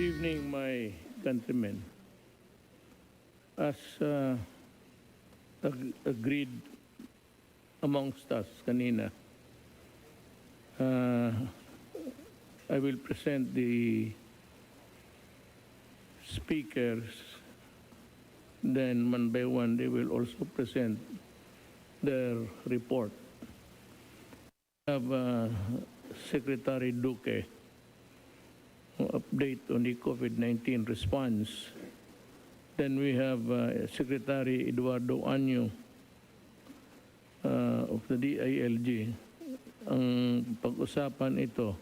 evening, my countrymen. As agreed amongst us kanina, I will present the speakers, then one by one they will also present their report. We have Secretary Duque update on the COVID-19 response. Then we have Secretary Eduardo Anyo of the DILG. Ang pag-usapan ito,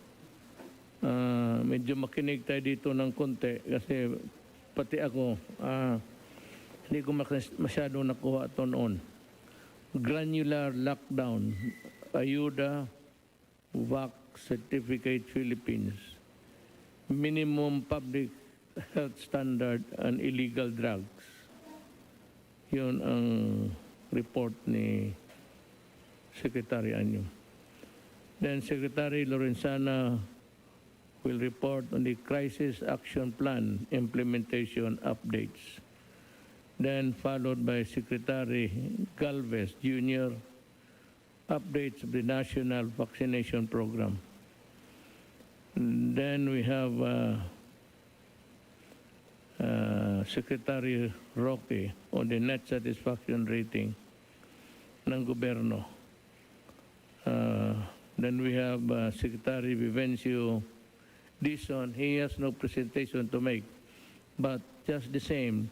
medyo makinig tayo dito ng konti kasi pati ako, hindi ko masyado nakuha ito noon. Granular lockdown, ayuda, VAC Certificate Philippines, minimum public health standard and illegal drugs. Yun ang report ni Secretary Anyo. Then Secretary Lorenzana will report on the Crisis Action Plan implementation updates. Then followed by Secretary Galvez Jr., updates of the National Vaccination Program. And then we have Secretary Roque on the net satisfaction rating ng gobyerno. Then we have Secretary Vivencio Dizon. He has no presentation to make, but just the same,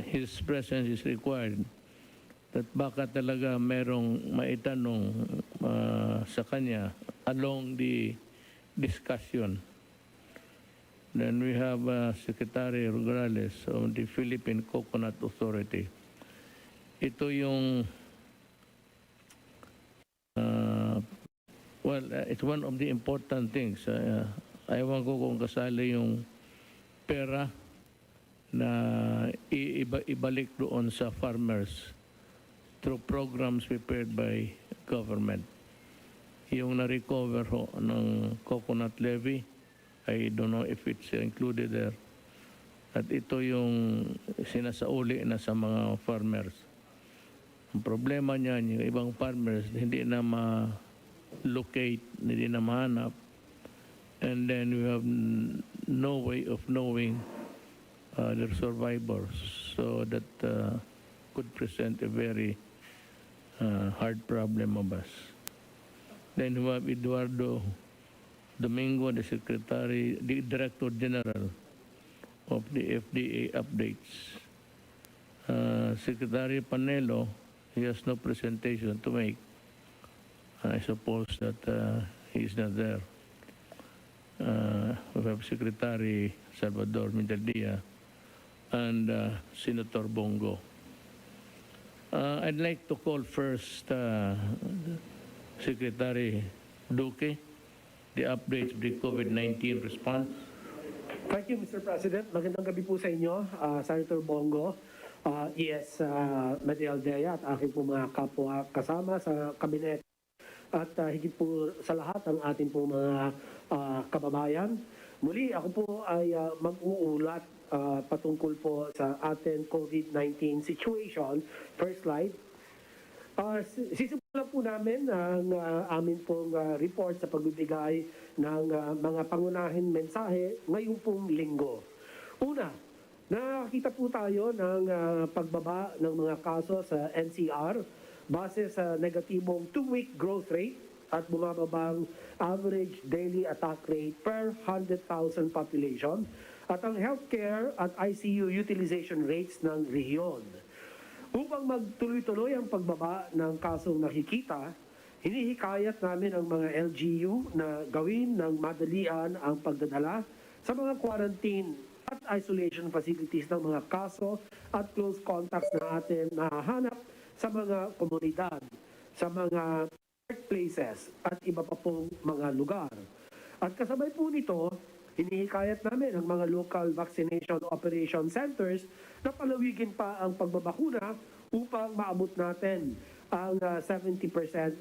his presence is required. At baka talaga merong maitanong sa kanya along the discussion. Then we have Secretary Rogales of the Philippine Coconut Authority. Ito yung it's one of the important things. Ayaw ko kung kasali yung pera na ibalik doon sa farmers through programs prepared by government. Yung na-recover ho ng coconut levy, I don't know if it's included there. At ito yung sinasauli na sa mga farmers. Ang problema niyan, yung ibang farmers, hindi na ma-locate, hindi na mahanap. And then we have no way of knowing their survivors. So that could present a very hard problem of us. Then we have Eduardo Domingo, the Secretary, the Director General of the FDA updates. Secretary Panelo, he has no presentation to make. I suppose that he is not there. We have Secretary Salvador Mindalia and Senator Bongo. I'd like to call first Secretary Duque, the updates of the COVID-19 response. Thank you, Mr. President. Magandang gabi po sa inyo, Senator Bongo, ES Medialdea at aking po mga kapwa kasama sa kabinet at higit po sa lahat ang ating po mga kababayan. Muli, ako po ay mag-uulat patungkol po sa ating COVID-19 situation. First slide. Sisimulan po namin ang amin pong report sa pagbibigay ng mga pangunahing mensahe ngayong pong linggo. Una, nakakita po tayo ng pagbaba ng mga kaso sa NCR base sa negatibong 2-week growth rate at bumababang average daily attack rate per 100,000 population at ang healthcare at ICU utilization rates ng rehiyon. Upang magtuloy-tuloy ang pagbaba ng kasong nakikita, hinihikayat namin ang mga LGU na gawin ng madalian ang pagdadala sa mga quarantine at isolation facilities ng mga kaso at close contacts na atin nahahanap sa mga komunidad, sa mga workplaces at iba pa pong mga lugar. At kasabay po nito, hinihikayat namin ang mga local vaccination operation centers na palawigin pa ang pagbabakuna upang maabot natin ang 70%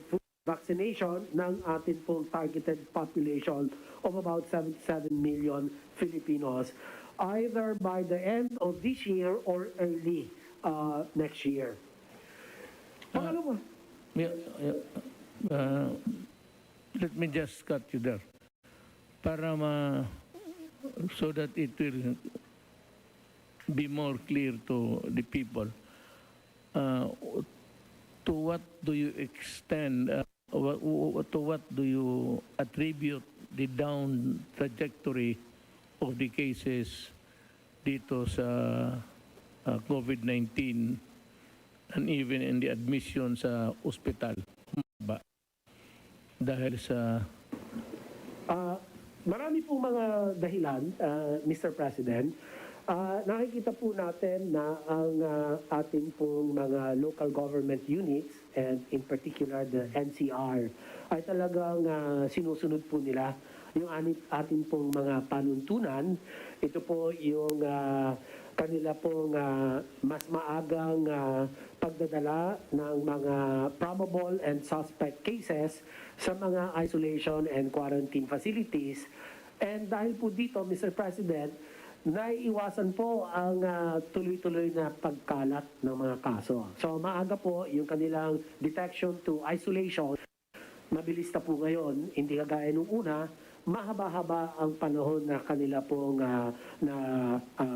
full vaccination ng atin pong targeted population of about 77 million Filipinos either by the end of this year or early next year. Pangalawa, Yeah, yeah. Let me just cut you there. Para so that it will be more clear to the people. To what do you extend, to what do you attribute the down trajectory of the cases dito sa COVID-19 and even in the admission sa ospital? Ba? Dahil sa... marami pong mga dahilan, Mr. President. Nakikita po natin na ang ating pong mga local government units and in particular the NCR ay talagang sinusunod po nila yung ating pong mga panuntunan. Ito po yung kanila pong mas maagang pagdadala ng mga probable and suspect cases sa mga isolation and quarantine facilities. And dahil po dito, Mr. President, naiiwasan po ang tuloy-tuloy na pagkalat ng mga kaso. So maaga po yung kanilang detection to isolation. Mabilis na po ngayon, hindi kagaya nung una, mahaba-haba ang panahon na kanila pong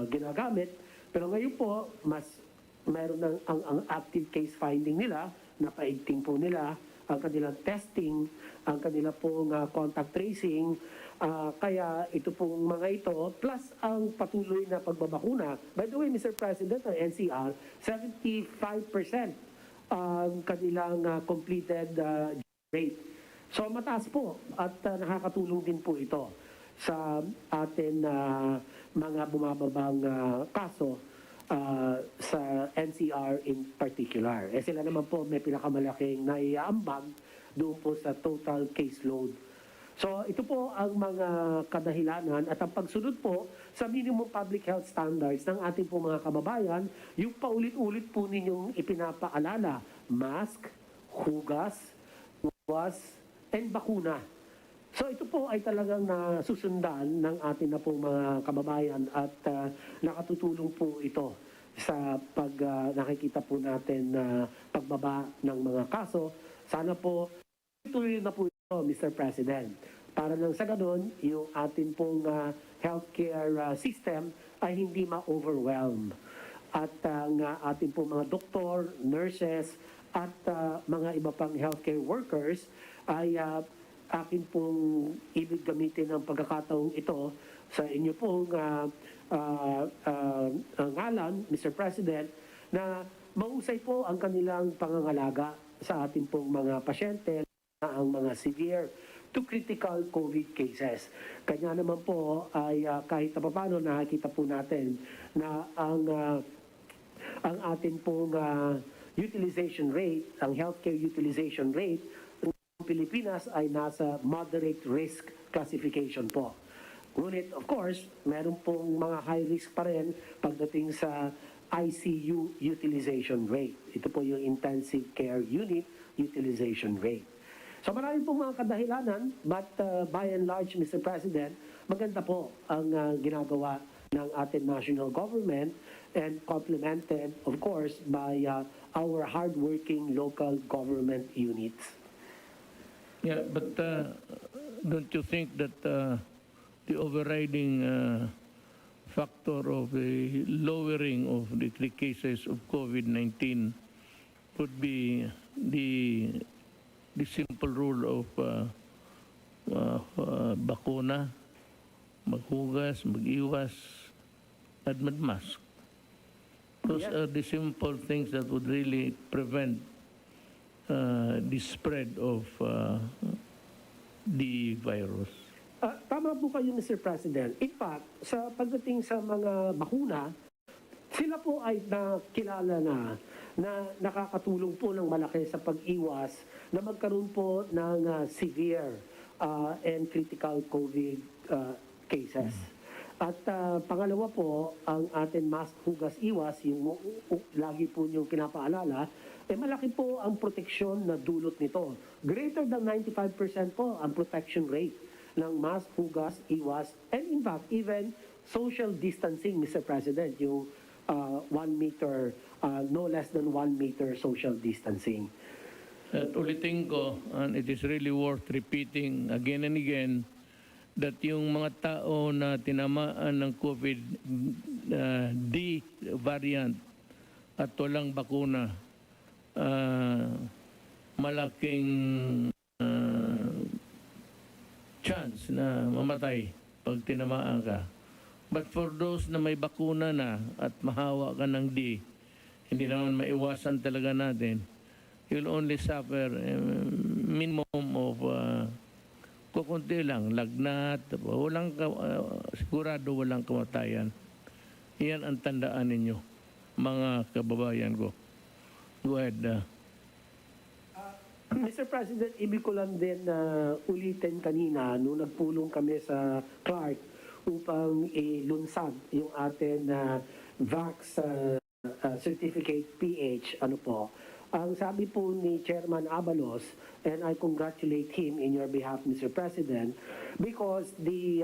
ginagamit. Pero ngayon po, mas mayroon ng ang active case finding nila, napaigting po nila ang kanilang testing, ang kanilang pong contact tracing. Kaya ito pong mga ito, plus ang patuloy na pagbabakuna. By the way, Mr. President, ang NCR, 75% ang kanilang completed rate. So mataas po at nakakatulong din po ito sa atin mga bumababang kaso sa NCR in particular. Sila naman po may pinakamalaking naiaambag doon po sa total caseload. So ito po ang mga kadahilanan at ang pagsunod po sa minimum public health standards ng ating po mga kababayan, yung paulit-ulit po ninyong ipinapaalala, mask, hugas, was, and bakuna. So ito po ay talagang nasusundan ng ating na pong mga kababayan at nakatutulong po ito sa pag nakikita po natin na pagbaba ng mga kaso. Sana po tuloy na po ito, Mr. President. Para nang sa ganun, yung ating pong healthcare system ay hindi ma-overwhelm. At ang ating pong mga doktor, nurses, at mga iba pang healthcare workers ay akin pong ibig gamitin ang pagkakataong ito sa inyo pong ngalan, Mr. President, na mahusay po ang kanilang pangangalaga sa ating pong mga pasyente na ang mga severe to critical COVID cases. Kanya naman po ay kahit na paano nakikita po natin na ang ating pong utilization rate, ang healthcare utilization rate ng Pilipinas ay nasa moderate risk classification po. Ngunit of course, meron pong mga high risk pa rin pagdating sa ICU utilization rate. Ito po yung intensive care unit utilization rate. So marami pong mga kadahilanan, but by and large, Mr. President, maganda po ang ginagawa ng ating national government and complemented, of course, by our hardworking local government units. Yeah, but don't you think that the overriding factor of the lowering of the cases of COVID-19 would be the simple rule of bakuna, maghugas, mag-iwas, at mag-mask. Those are the simple things that would really prevent the spread of the virus. Tama po kayo, Mr. President. In fact, sa pagdating sa mga bakuna, sila po ay nakilala na nakakatulong po ng malaki sa pag-iwas na magkaroon po ng severe and critical COVID cases. At pangalawa po, ang ating mask, hugas, iwas, yung lagi po niyong pinapaalala, malaki po ang proteksyon na dulot nito. Greater than 95% po ang protection rate ng mask, hugas, iwas, and in fact, even social distancing, Mr. President, yung 1 meter, no less than 1 meter social distancing. At ulitin ko, and it is really worth repeating again and again, that yung mga tao na tinamaan ng COVID D variant at walang bakuna, malaking chance na mamatay pag tinamaan ka. But for those na may bakuna na at mahawa ka ng D, hindi naman maiwasan talaga natin, you'll only suffer minimum of kukunti lang, lagnat, sigurado walang kamatayan. Iyan ang tandaan ninyo, mga kababayan ko. Go ahead. Mr. President, ibig ko lang din ulitin kanina nung nagpulong kami sa Clark upang ilunsad yung atin Vax Certificate PH, ano po. Ang sabi po ni Chairman Abalos, and I congratulate him in your behalf, Mr. President, because the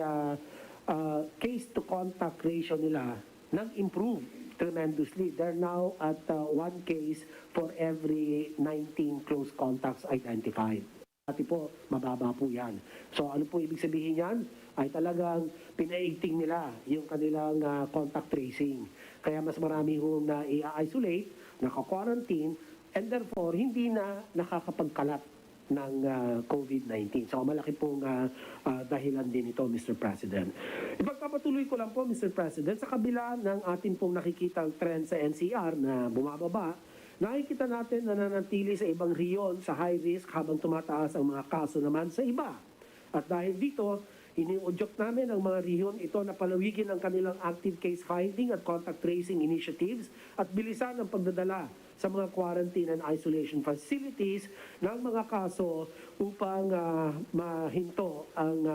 case-to-contact ratio nila nag-improve tremendously. They're now at 1 case for every 19 close contacts identified. Dati po, mababa po yan. So ano po ibig sabihin yan? Ay talagang pinaigting nila yung kanilang contact tracing. Kaya mas marami hong na i-isolate, naka-quarantine, and therefore hindi na nakakapagkalat ng COVID-19. So malaki pong dahilan din ito, Mr. President. Ipagpapatuloy ko lang po, Mr. President, sa kabila ng ating pong nakikitang trend sa NCR na bumababa, nakikita natin na nanatili sa ibang riyon sa high risk habang tumataas ang mga kaso naman sa iba. At dahil dito, iniudyok namin ang mga rehiyon ito na palawigin ang kanilang active case finding at contact tracing initiatives at bilisan ang pagdadala sa mga quarantine and isolation facilities ng mga kaso upang mahinto ang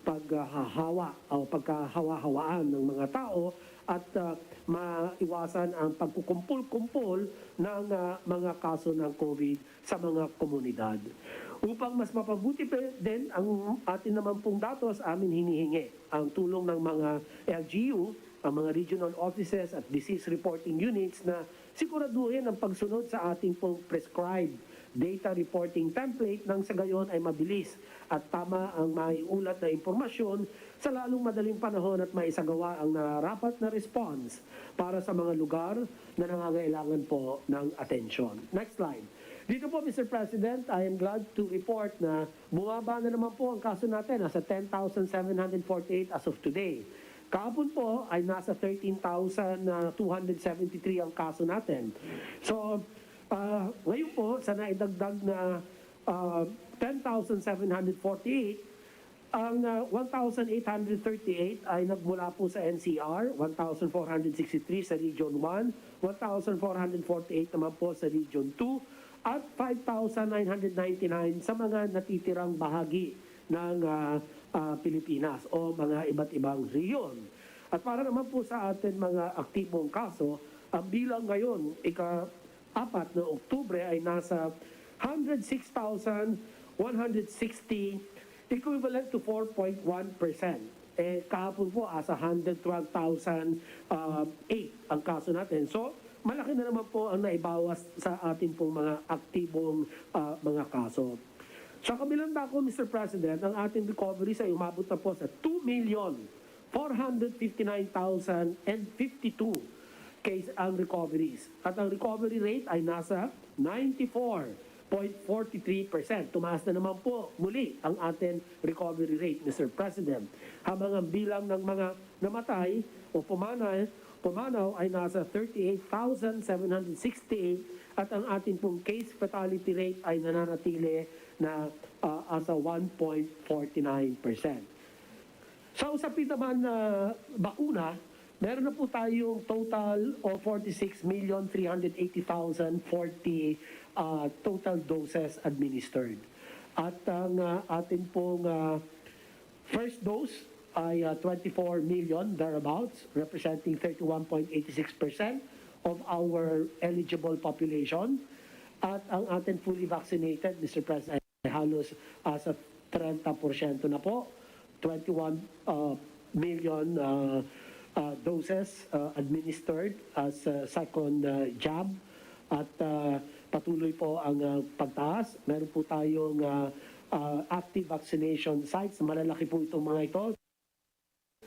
paghahawa o pagkahawa-hawaan ng mga tao at maiwasan ang pagkukumpul-kumpul ng mga kaso ng COVID sa mga komunidad. Upang mas mapabuti din ang atin naman pong datos, amin hinihingi ang tulong ng mga LGU, ang mga regional offices at disease reporting units na siguraduhin ang pagsunod sa ating pong prescribed data reporting template nang sa gayon ay mabilis at tama ang maiulat na impormasyon sa lalong madaling panahon at maisagawa ang nararapat na response para sa mga lugar na nangangailangan po ng atensyon. Next slide. Dito po, Mr. President, I am glad to report na bumaba na naman po ang kaso natin. Nasa 10,748 as of today. Kahapon po ay nasa 13,273 ang kaso natin. So, ngayon po, sa naidagdag na 10,748, ang 1,838 ay nagmula po sa NCR, 1,463 sa Region 1, 1,448 naman po sa Region 2, at 5,999 sa mga natitirang bahagi ng Pilipinas o mga iba't ibang rehiyon. At para naman po sa atin mga aktibong kaso, ang bilang ngayon, ika-4 na Oktubre ay nasa 106,160, equivalent to 4.1%. Kahapon po, asa 112,008 ang kaso natin. So, malaki na naman po ang naibawas sa ating pong mga aktibong mga kaso. Sa kabilang dako, Mr. President, ang ating recoveries ay umabot na po sa 2,459,052 case ang recoveries. At ang recovery rate ay nasa 94.43%. Tumaas na naman po muli ang ating recovery rate, Mr. President. Habang ang bilang ng mga namatay o pumanaw ay nasa 38,768 at ang ating pong case fatality rate ay nananatili na asa 1.49%. Sa usapin naman na bakuna, meron na po tayong total of 46,380,040 total doses administered. At ang ating pong first dose ay 24 million thereabouts, representing 31.86% of our eligible population. At ang ating fully vaccinated, Mr. President, ay halos sa 30% na po, 21 million doses administered as second jab. At patuloy po ang pagtaas. Meron po tayong active vaccination sites. Malalaki po itong mga ito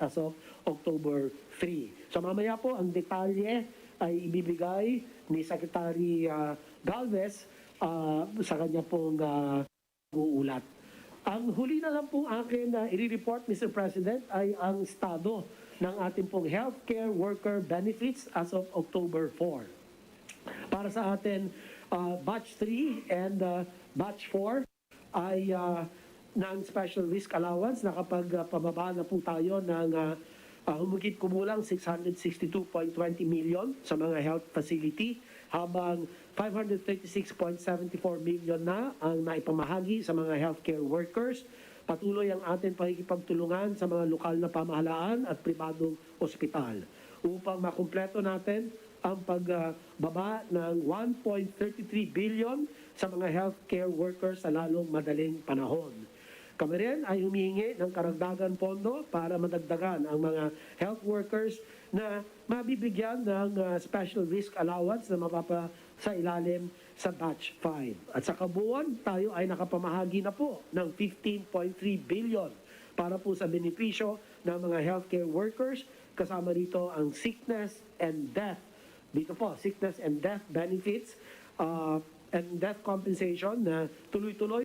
as of October 3. So mamaya po ang detalye ay ibibigay ni Secretary Galvez sa kanya pong uulat. Ang huli na lang po akin na i-report, Mr. President, ay ang estado ng ating pong healthcare worker benefits as of October 4. Para sa atin, batch 3 and batch 4 ay non-special risk allowance. Nakapagpababa na po tayo ng humigit kumulang 662.20 million sa mga health facility, habang 536.74 million na ang naipamahagi sa mga healthcare workers. Patuloy ang ating pakikipagtulungan sa mga lokal na pamahalaan at pribadong ospital upang makumpleto natin ang pagbaba ng 1.33 billion sa mga healthcare workers sa lalong madaling panahon. Kami rin ay humihingi ng karagdagan pondo para madagdagan ang mga health workers na mabibigyan ng special risk allowance na mapapa sa ilalim sa batch 5. At sa kabuuan, tayo ay nakapamahagi na po ng 15.3 billion para po sa benepisyo ng mga healthcare workers, kasama rito ang sickness and death. Dito po, sickness and death benefits and death compensation na tuloy-tuloy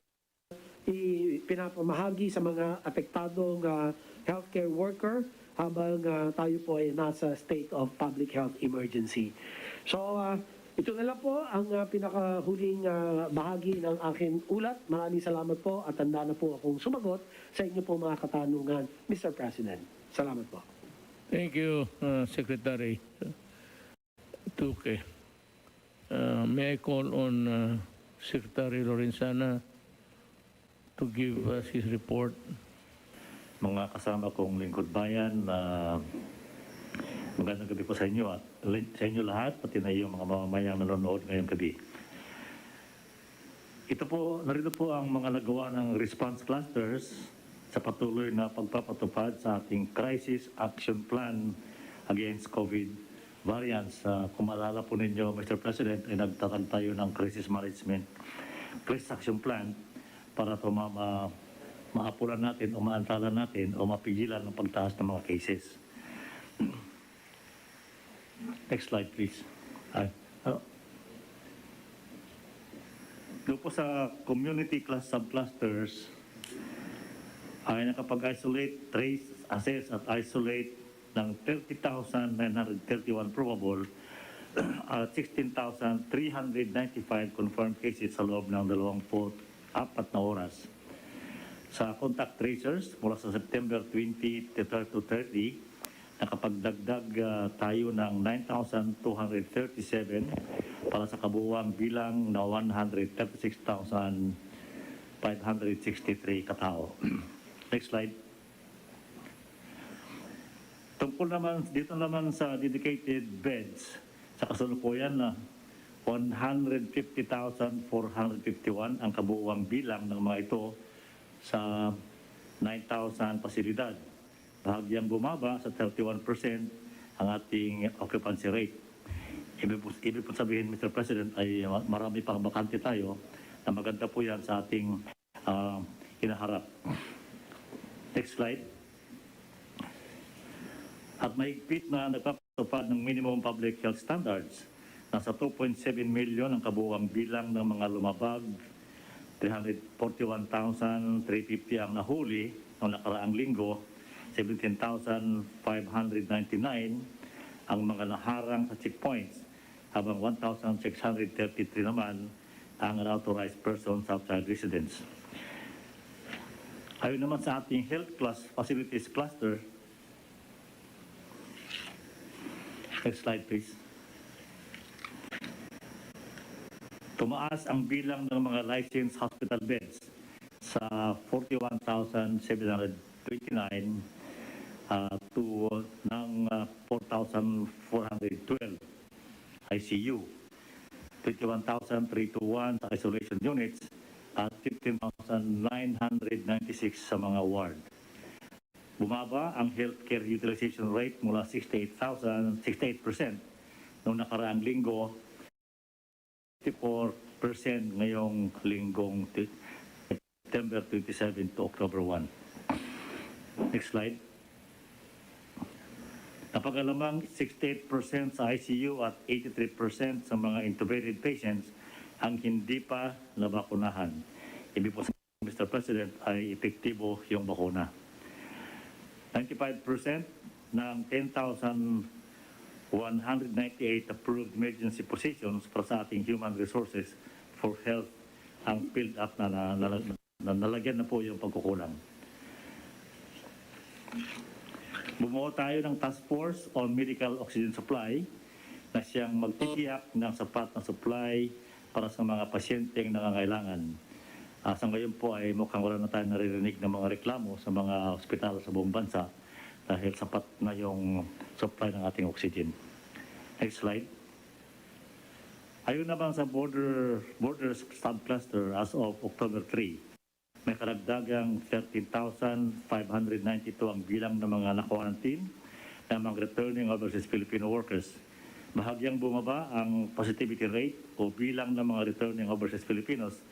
pinapamahagi sa mga apektadong healthcare worker habang tayo po ay nasa state of public health emergency. So, ito na lang po ang pinakahuling bahagi ng aking ulat. Maraming salamat po at handa na po akong sumagot sa inyo po mga katanungan, Mr. President. Salamat po. Thank you, Secretary Duque. May I call on Secretary Lorenzana to give us his report. Mga kasama kong lingkod bayan, magandang gabi po sa inyo at sa inyo lahat, pati na yung mga mamamayang nanonood ngayong gabi. Narito po ang mga nagawa ng response clusters sa patuloy na pagpapatupad sa ating Crisis Action Plan against COVID variants. Kung maalala po ninyo, Mr. President, ay nagtatag tayo ng Crisis Action Plan para maapuran natin o maantalan natin o mapigilan ang pagtaas ng mga cases. Next slide, please. Doon po sa community subclusters ay nakapag-isolate, trace, assess at isolate ng 30,931 probable at 16,395 confirmed cases sa loob ng 24 na oras. Sa contact tracers mula sa September 20 to 30, nakapagdagdag tayo ng 9,237 para sa kabuuang bilang na 136,563 katao. Next slide. Tungkol naman, dito naman sa dedicated beds, sa kasalukuyan na 150,451 ang kabuuang bilang ng mga ito sa 9,000 pasilidad. Bahagyang bumaba sa 31% ang ating occupancy rate. Ibig po sabihin, Mr. President, ay marami pang bakante tayo na maganda po yan sa ating hinaharap. Next slide. At mahigpit na nagpapatupad ng minimum public health standards. Nasa 2.7 million ang kabuuang bilang ng mga lumabag. 341,350 ang nahuli noong nakaraang linggo. 17,599 ang mga naharang sa checkpoints, habang 1,633 naman ang unauthorized persons outside residence. Ayon naman sa ating health facilities cluster, next slide please. Tumaas ang bilang ng mga licensed hospital beds sa 41,729 to ng 4,412 ICU, 21,321 sa isolation units, at 15,996 sa mga ward. Bumaba ang healthcare utilization rate mula 68% noong nakaraang linggo, 54% ngayong linggong September 27 to October 1. Next slide. Napagalamang 68% sa ICU at 83% sa mga intubated patients ang hindi pa nabakunahan. Ibig po sabihin, Mr. President, ay epektibo yung bakuna. 95% ng 10,198 approved emergency positions para sa ating human resources for health ang filled up na nalagyan na po yung pagkukulang. Bumuo tayo ng task force on medical oxygen supply na siyang magtitiyak ng sapat na supply para sa mga pasyenteng nangangailangan. Sa ngayon po ay mukhang wala na tayo naririnig ng mga reklamo sa mga ospital sa buong bansa dahil sapat na yung supply ng ating oxygen. Next slide. Ayon naman sa borders subcluster as of October 3, may karagdagang 13,592 ang bilang ng mga na-quarantine ng mga returning overseas Filipino workers. Bahagyang bumaba ang positivity rate o bilang ng mga returning overseas Filipinos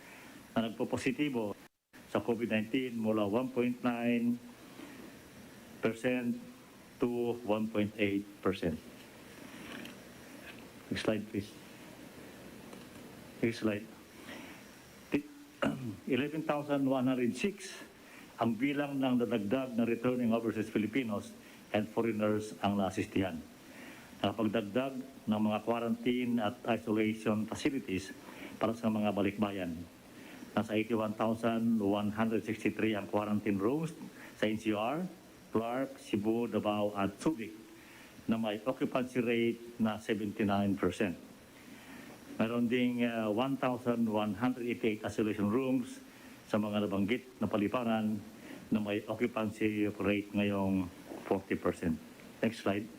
na nagpo-positibo sa COVID-19 mula 1.9% to 1.8%. Next slide, please. Next slide. 11,106 ang bilang ng dadagdag na returning overseas Filipinos and foreigners ang naasistihan. Nakapagdagdag ng mga quarantine at isolation facilities para sa mga balikbayan. Nasa 81,163 ang quarantine rooms sa NCR, Clark, Cebu, Davao at Subic na may occupancy rate na 79%. Mayroon ding 1,188 isolation rooms sa mga nabanggit na paliparan na may occupancy rate ngayong 40%. Next slide.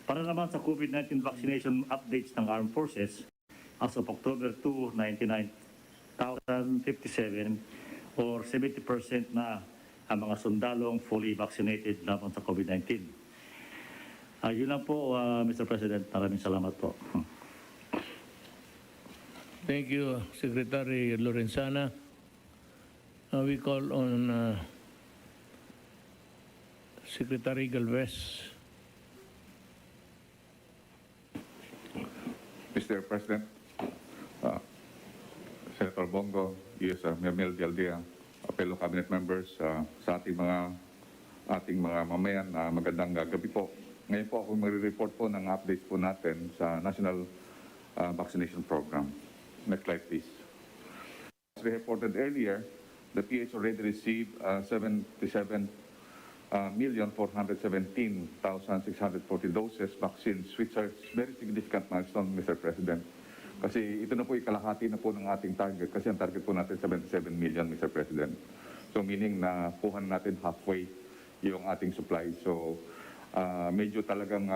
Para naman sa COVID-19 vaccination updates ng Armed Forces, as of October 2, 99,057 or 70% na ang mga sundalong fully vaccinated laban sa COVID-19. Yun lang po, Mr. President. Maraming salamat po. Thank you, Secretary Lorenzana. We call on Secretary Galvez. Mr. President, Senator Bongo, US Memel Dialdea, fellow cabinet members, sa ating mga mamayan, magandang gabi po. Ngayon po ako magre-report po ng updates po natin sa National Vaccination Program. Next slide, please. As reported earlier, the PH already received 77,417,640 doses vaccines, which are very significant milestone, Mr. President. Kasi ito na po ikalahati na po ng ating target, kasi ang target po natin 77 million, Mr. President. So meaning na kuhan natin halfway yung ating supply. So medyo talagang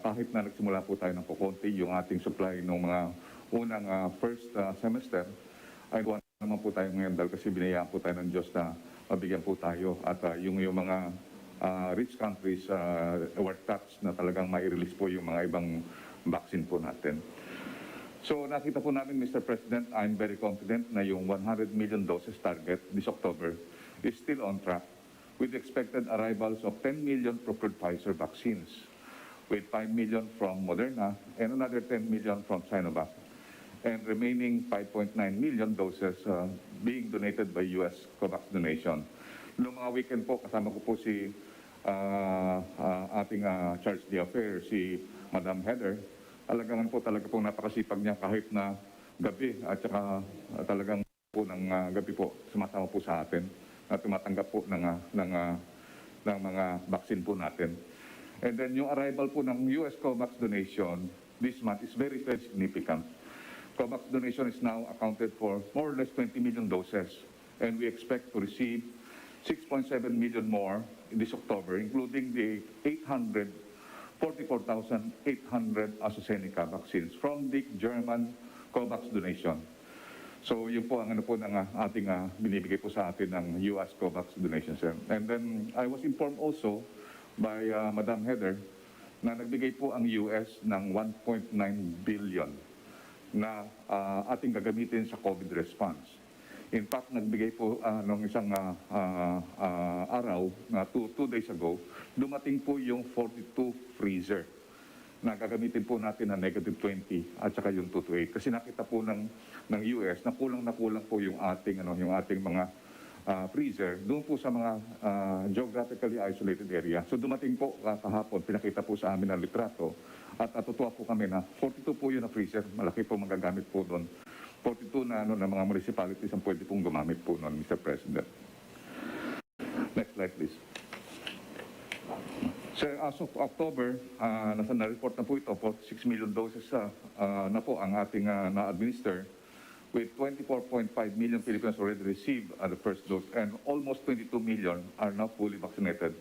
kahit na nagsimula po tayo ng kukunti yung ating supply ng mga unang first semester, ay kuha naman po tayo ngayon dahil kasi binayaan po tayo ng Diyos na mabigyan po tayo at yung mga rich countries were touched na talagang mai-release po yung mga ibang vaccine po natin. So nakita po namin, Mr. President, I'm very confident na yung 100 million doses target this October is still on track, with expected arrivals of 10 million procured Pfizer vaccines, with 5 million from Moderna and another 10 million from Sinovac, and remaining 5.9 million doses being donated by U.S. COVAX donation. Noong mga weekend po, kasama ko po si ating Charge d'Affaires, si Madam Heather. Talagang po napakasipag niya kahit na gabi at saka talagang po ng gabi po sumasama po sa atin na tumatanggap po ng mga vaccine po natin. And then yung arrival po ng US COVAX donation this month is very, very significant. COVAX donation is now accounted for more or less 20 million doses, and we expect to receive 6.7 million more in this October, including the 844,800 AstraZeneca vaccines from the German COVAX donation. So yun po ang ano po ng ating binibigay po sa atin ng US COVAX donation, sir. And then I was informed also by Madam Heather na nagbigay po ang US ng 1.9 billion na ating gagamitin sa COVID response. In fact, nagbigay po nung isang araw na two days ago, dumating po yung 42 freezer na gagamitin po natin na -20 at saka yung 228. Kasi nakita po ng US na kulang po yung ating mga freezer doon po sa mga geographically isolated area. So dumating po kahapon, pinakita po sa amin ang litrato at natutuwa po kami na 42 po yun na freezer. Malaki po magagamit po doon. 42 na mga municipalities ang pwede pong gumamit po noon, Mr. President. Next slide, please. Sir, as of October, nasa na-report na po ito, 46 million doses na po ang ating na-administer, with 24.5 million Filipinos already received the first dose, and almost 22 million are now fully vaccinated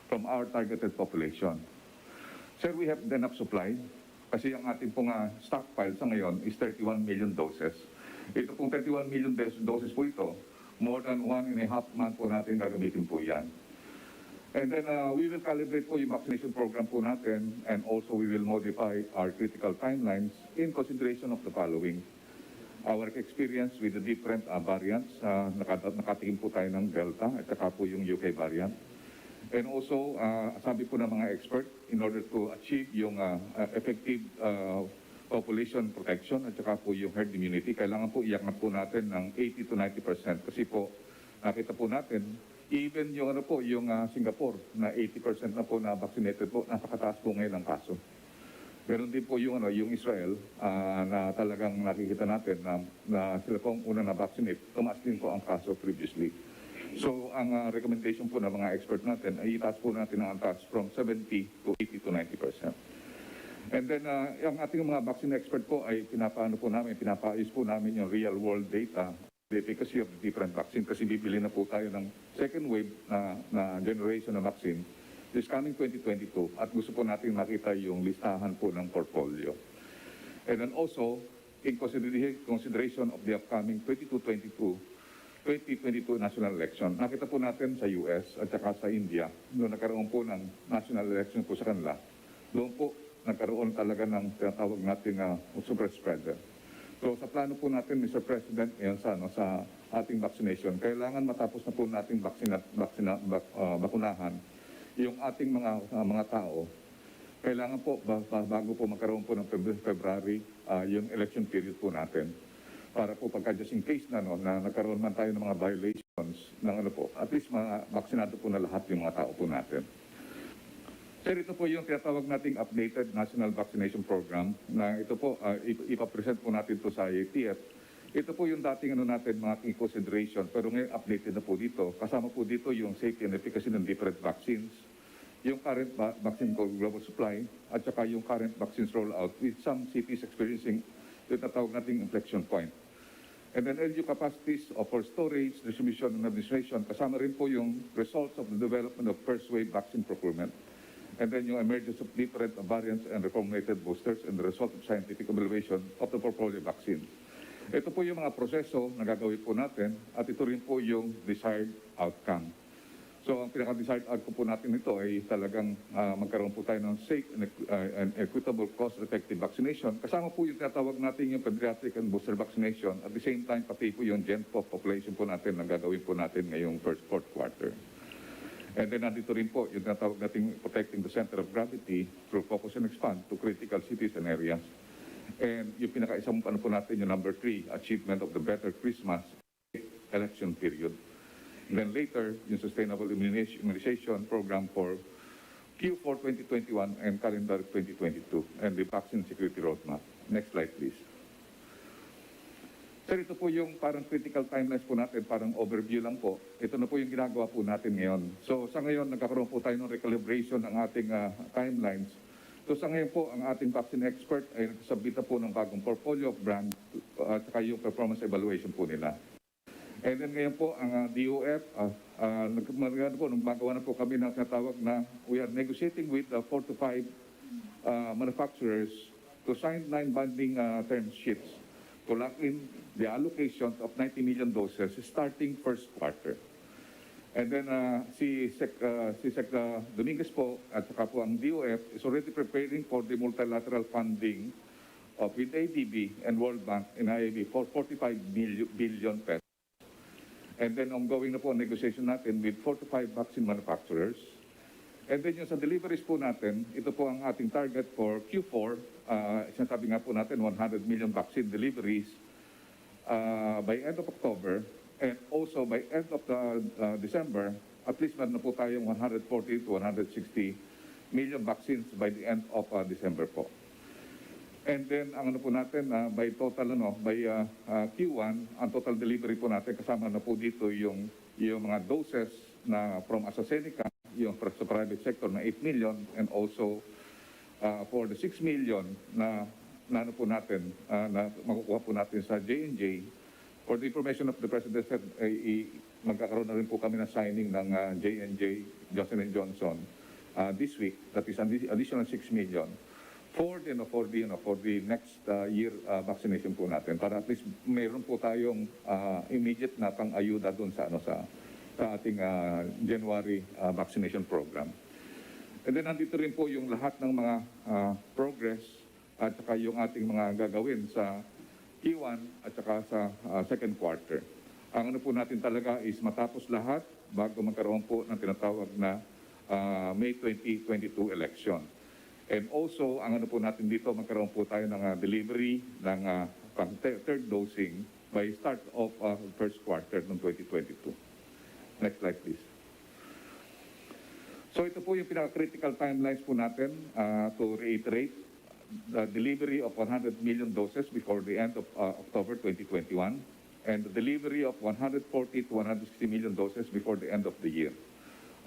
from our targeted population. Sir, we have enough supply. Kasi ang ating pong stockpile sa ngayon is 31 million doses. Ito pong 31 million doses po ito, more than 1.5 month po natin gagamitin po yan. And then we will calibrate po yung vaccination program po natin, and also we will modify our critical timelines in consideration of the following. Our experience with the different variants, nakatingin po tayo ng Delta at saka po yung UK variant. And also, sabi po ng mga expert, in order to achieve yung effective population protection at saka po yung herd immunity, kailangan po iangat po natin ng 80 to 90%. Kasi po, nakita po natin, even yung Singapore, na 80% na po na vaccinated po, napakataas po ngayon ang kaso. Meron din po yung Israel, na talagang nakikita natin na sila pong una na vaccinate, tumaas din po ang kaso previously. So, ang recommendation po ng mga expert natin ay itaas po natin ang antas from 70 to 80 to 90%. And then, ang ating mga vaccine expert po ay pinapaayos po namin yung real world data, the efficacy of the different vaccine, kasi bibili na po tayo ng second wave na generation na vaccine this coming 2022, at gusto po natin makita yung listahan po ng portfolio. And then also, in consideration of the upcoming 2022 national election. Nakita po natin sa US at saka sa India, noong nagkaroon po ng national election po sa kanila, doon po nagkaroon talaga ng tinatawag nating super spreader. So sa plano po natin, Mr. President, ngayon sa ating vaccination, kailangan matapos na po nating bakunahan yung ating mga tao. Kailangan po, bago po magkaroon po ng February, yung election period po natin, para po pagka just in case na nagkaroon man tayo ng mga violations ng at least mga vaksinado po na lahat yung mga tao po natin. Sir, ito po yung tinatawag nating updated National Vaccination Program na ito po, ipapresent po natin to sa IATF. Ito po yung dating natin mga key consideration, pero ngayon updated na po dito. Kasama po dito yung safety and efficacy ng different vaccines, yung current vaccine global supply, at saka yung current vaccines rollout with some cities experiencing yung tinatawag nating inflection point. And then LU capacities for storage, distribution, and administration. Kasama rin po yung results of the development of first wave vaccine procurement. And then yung emergence of different variants and reformulated boosters and the result of scientific evaluation of the portfolio vaccine. Ito po yung mga proseso na gagawin po natin, at ito rin po yung desired outcome. So ang pinaka-desired outcome po natin ito ay talagang magkaroon po tayo ng safe and equitable cost-effective vaccination. Kasama po yung tinatawag natin yung pediatric and booster vaccination. At the same time, pati po yung Gen Pop population po natin na gagawin po natin ngayong fourth quarter. And then nandito rin po yung tinatawag natin protecting the center of gravity through focus and expand to critical cities and areas. And yung pinaka-isang po natin yung number 3, achievement of the better Christmas election period. And then later, yung Sustainable Immunization Program for Q4 2021 and calendar 2022, and the Vaccine Security Roadmap. Next slide, please. Sir, ito po yung parang critical timelines po natin, parang overview lang po. Ito na po yung ginagawa po natin ngayon. So sa ngayon, nagkakaroon po tayo ng recalibration ng ating timelines. So sa ngayon po, ang ating vaccine expert ay nagsabita po ng bagong portfolio of brand at saka yung performance evaluation po nila. And then ngayon po, ang DOF, gumagawa na po kami ng tinatawag na we are negotiating with 4 to 5 manufacturers to sign 9 binding term sheets to lock in the allocations of 90 million doses starting first quarter. And then si Sec Dominguez po at saka po ang DOF is already preparing for the multilateral funding of with ADB and World Bank and IAB for 45 billion pesos. And then ongoing na po ang negotiation natin with 4 to 5 vaccine manufacturers. And then yung sa deliveries po natin, ito po ang ating target for Q4. Sinasabi nga po natin 100 million vaccine deliveries by end of October. And also by end of December, at least meron na po tayong 140 to 160 million vaccines by the end of December po. And then, ang ano po natin, by total, by Q1, ang total delivery po natin, kasama na po dito yung mga doses na from AstraZeneca, yung sa private sector na 8 million, and also for the 6 million na ano po natin, na makukuha po natin sa J&J. For the information of the President, magkakaroon na rin po kami ng signing ng J&J, Johnson & Johnson, this week. That is an additional 6 million. For the next year vaccination po natin para at least mayroon po tayong immediate na pang-ayuda doon sa ating January vaccination program. And then nandito rin po yung lahat ng mga progress at saka yung ating mga gagawin sa Q1 at saka sa second quarter. Ang ano po natin talaga is matapos lahat bago magkaroon po ng tinatawag na May 2022 election. And also, ang ano po natin dito, magkaroon po tayo ng delivery ng third dosing by start of first quarter ng 2022. Next slide, please. So ito po yung pinaka-critical timelines po natin to reiterate the delivery of 100 million doses before the end of October 2021 and the delivery of 140 to 160 million doses before the end of the year.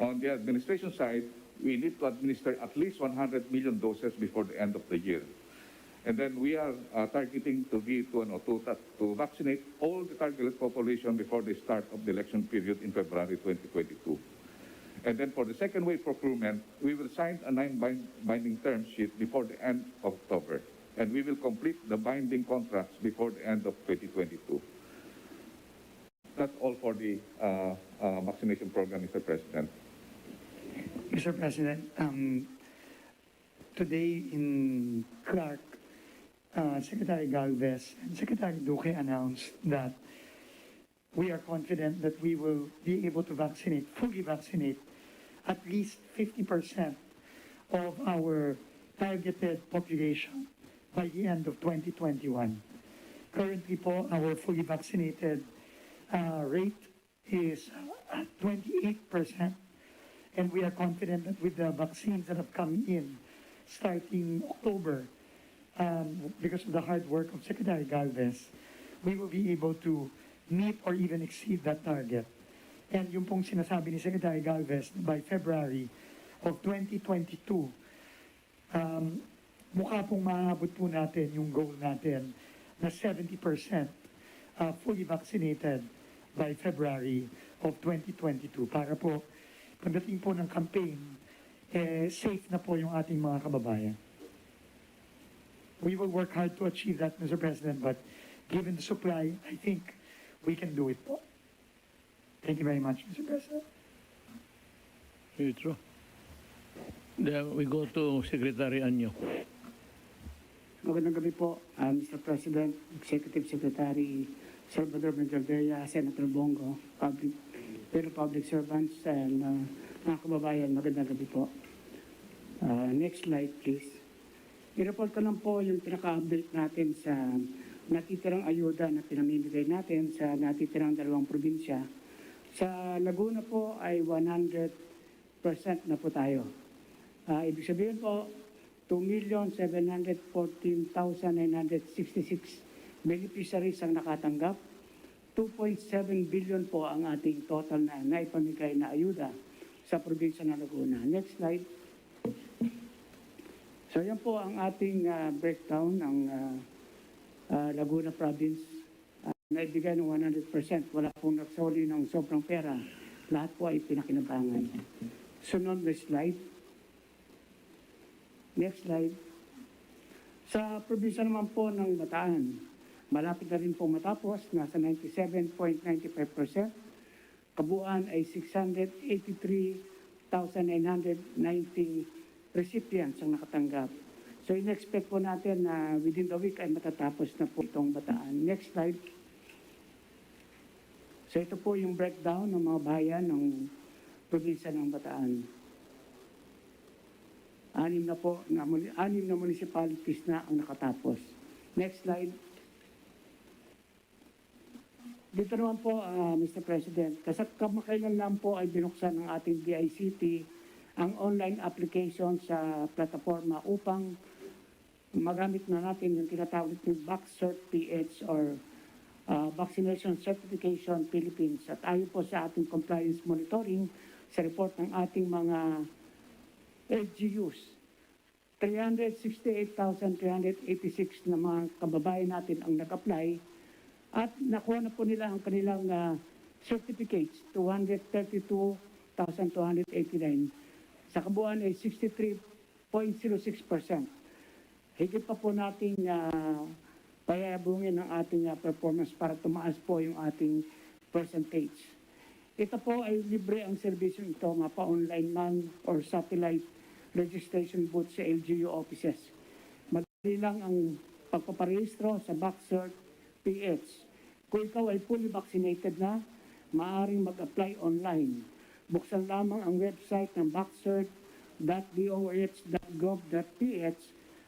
On the administration side, we need to administer at least 100 million doses before the end of the year. And then we are targeting to vaccinate all the targeted population before the start of the election period in February 2022. And then for the second wave procurement, we will sign a 9 binding term sheet before the end of October. And we will complete the binding contracts before the end of 2022. That's all for the vaccination program, Mr. President. Mr. President, today in Clark, Secretary Galvez and Secretary Duque announced that we are confident that we will be able to fully vaccinate at least 50% of our targeted population by the end of 2021. Currently po, our fully vaccinated rate is at 28%. And we are confident that with the vaccines that have come in starting October, because of the hard work of Secretary Galvez, we will be able to meet or even exceed that target. And yung pong sinasabi ni Secretary Galvez by February of 2022, mukha pong maabot po natin yung goal natin na 70% fully vaccinated by February of 2022 para po pagdating po ng campaign, safe na po yung ating mga kababayan. We will work hard to achieve that, Mr. President, but given the supply, I think we can do it po. Thank you very much, Mr. President. Very true. Then we go to Secretary Anyo. Magandang gabi po, Mr. President, Executive Secretary Salvador Medjaldea, Senator Bongo, public servants, and mga kababayan, magandang gabi po. Next slide, please. I-report ko lang po yung pinaka-update natin sa natitirang ayuda na pinamimigay natin sa natitirang 2 probinsya. Sa Laguna po ay 100% na po tayo. Ibig sabihin po, 2,714,966 beneficiaries ang nakatanggap. 2.7 billion po ang ating total na naipamigay na ayuda sa probinsya ng Laguna. Next slide. So yan po ang ating breakdown ng Laguna Province naibigay ng 100%. Wala pong nagsoli ng sobrang pera. Lahat po ay pinakinabangan. Sunod na slide. Next slide. Sa probinsya naman po ng Bataan, malapit na rin po matapos, nasa 97.95%. Kabuuan ay 683,990 recipients ang nakatanggap. So in-expect po natin na within the week ay matatapos na po itong Bataan. Next slide. So ito po yung breakdown ng mga bayan ng probinsya ng Bataan. Anim na municipalities na ang nakatapos. Next slide. Dito naman po, Mr. President, kamakailan lang po ay binuksan ng ating DICT ang online application sa plataforma upang magamit na natin yung tinatawag ng VaxCert-PH or Vaccination Certification Philippines. At ayon po sa ating compliance monitoring sa report ng ating mga LGUs, 368,386 na mga kababayan natin ang nag-apply at nakuha na po nila ang kanilang certificates, 232,289. Sa kabuuan ay 63.06%. Higit pa po natin payabungin ang ating performance para tumaas po yung ating percentage. Ito po ay libre ang serbisyo ito, mapa-online man or satellite registration booth sa LGU offices. Madali lang ang pagpaparehistro sa VaxCert-PH. Kung ikaw ay fully vaccinated na, maaaring mag-apply online. Buksan lamang ang website ng vaxcert.doh.gov.ph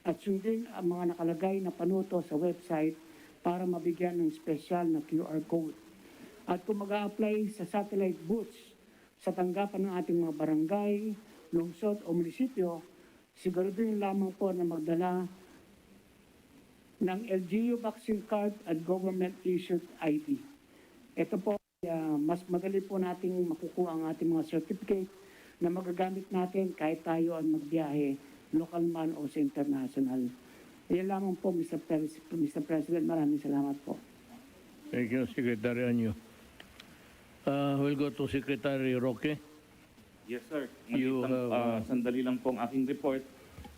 at sundin ang mga nakalagay na panuto sa website para mabigyan ng special na QR code. At kung mag-a-apply sa satellite booths sa tanggapan ng ating mga barangay, lungsod o munisipyo, siguraduhin lamang po na magdala ng LGU vaccine card at government-issued ID. Ito po, mas madali po nating makukuha ang ating mga certificate na magagamit natin kahit tayo ang magbiyahe, local man o sa international. Yan lamang po, Mr. President. Maraming salamat po. Thank you, Secretary Anyo. We'll go to Secretary Roque. Yes, sir. You Sandali lang po ang aking report.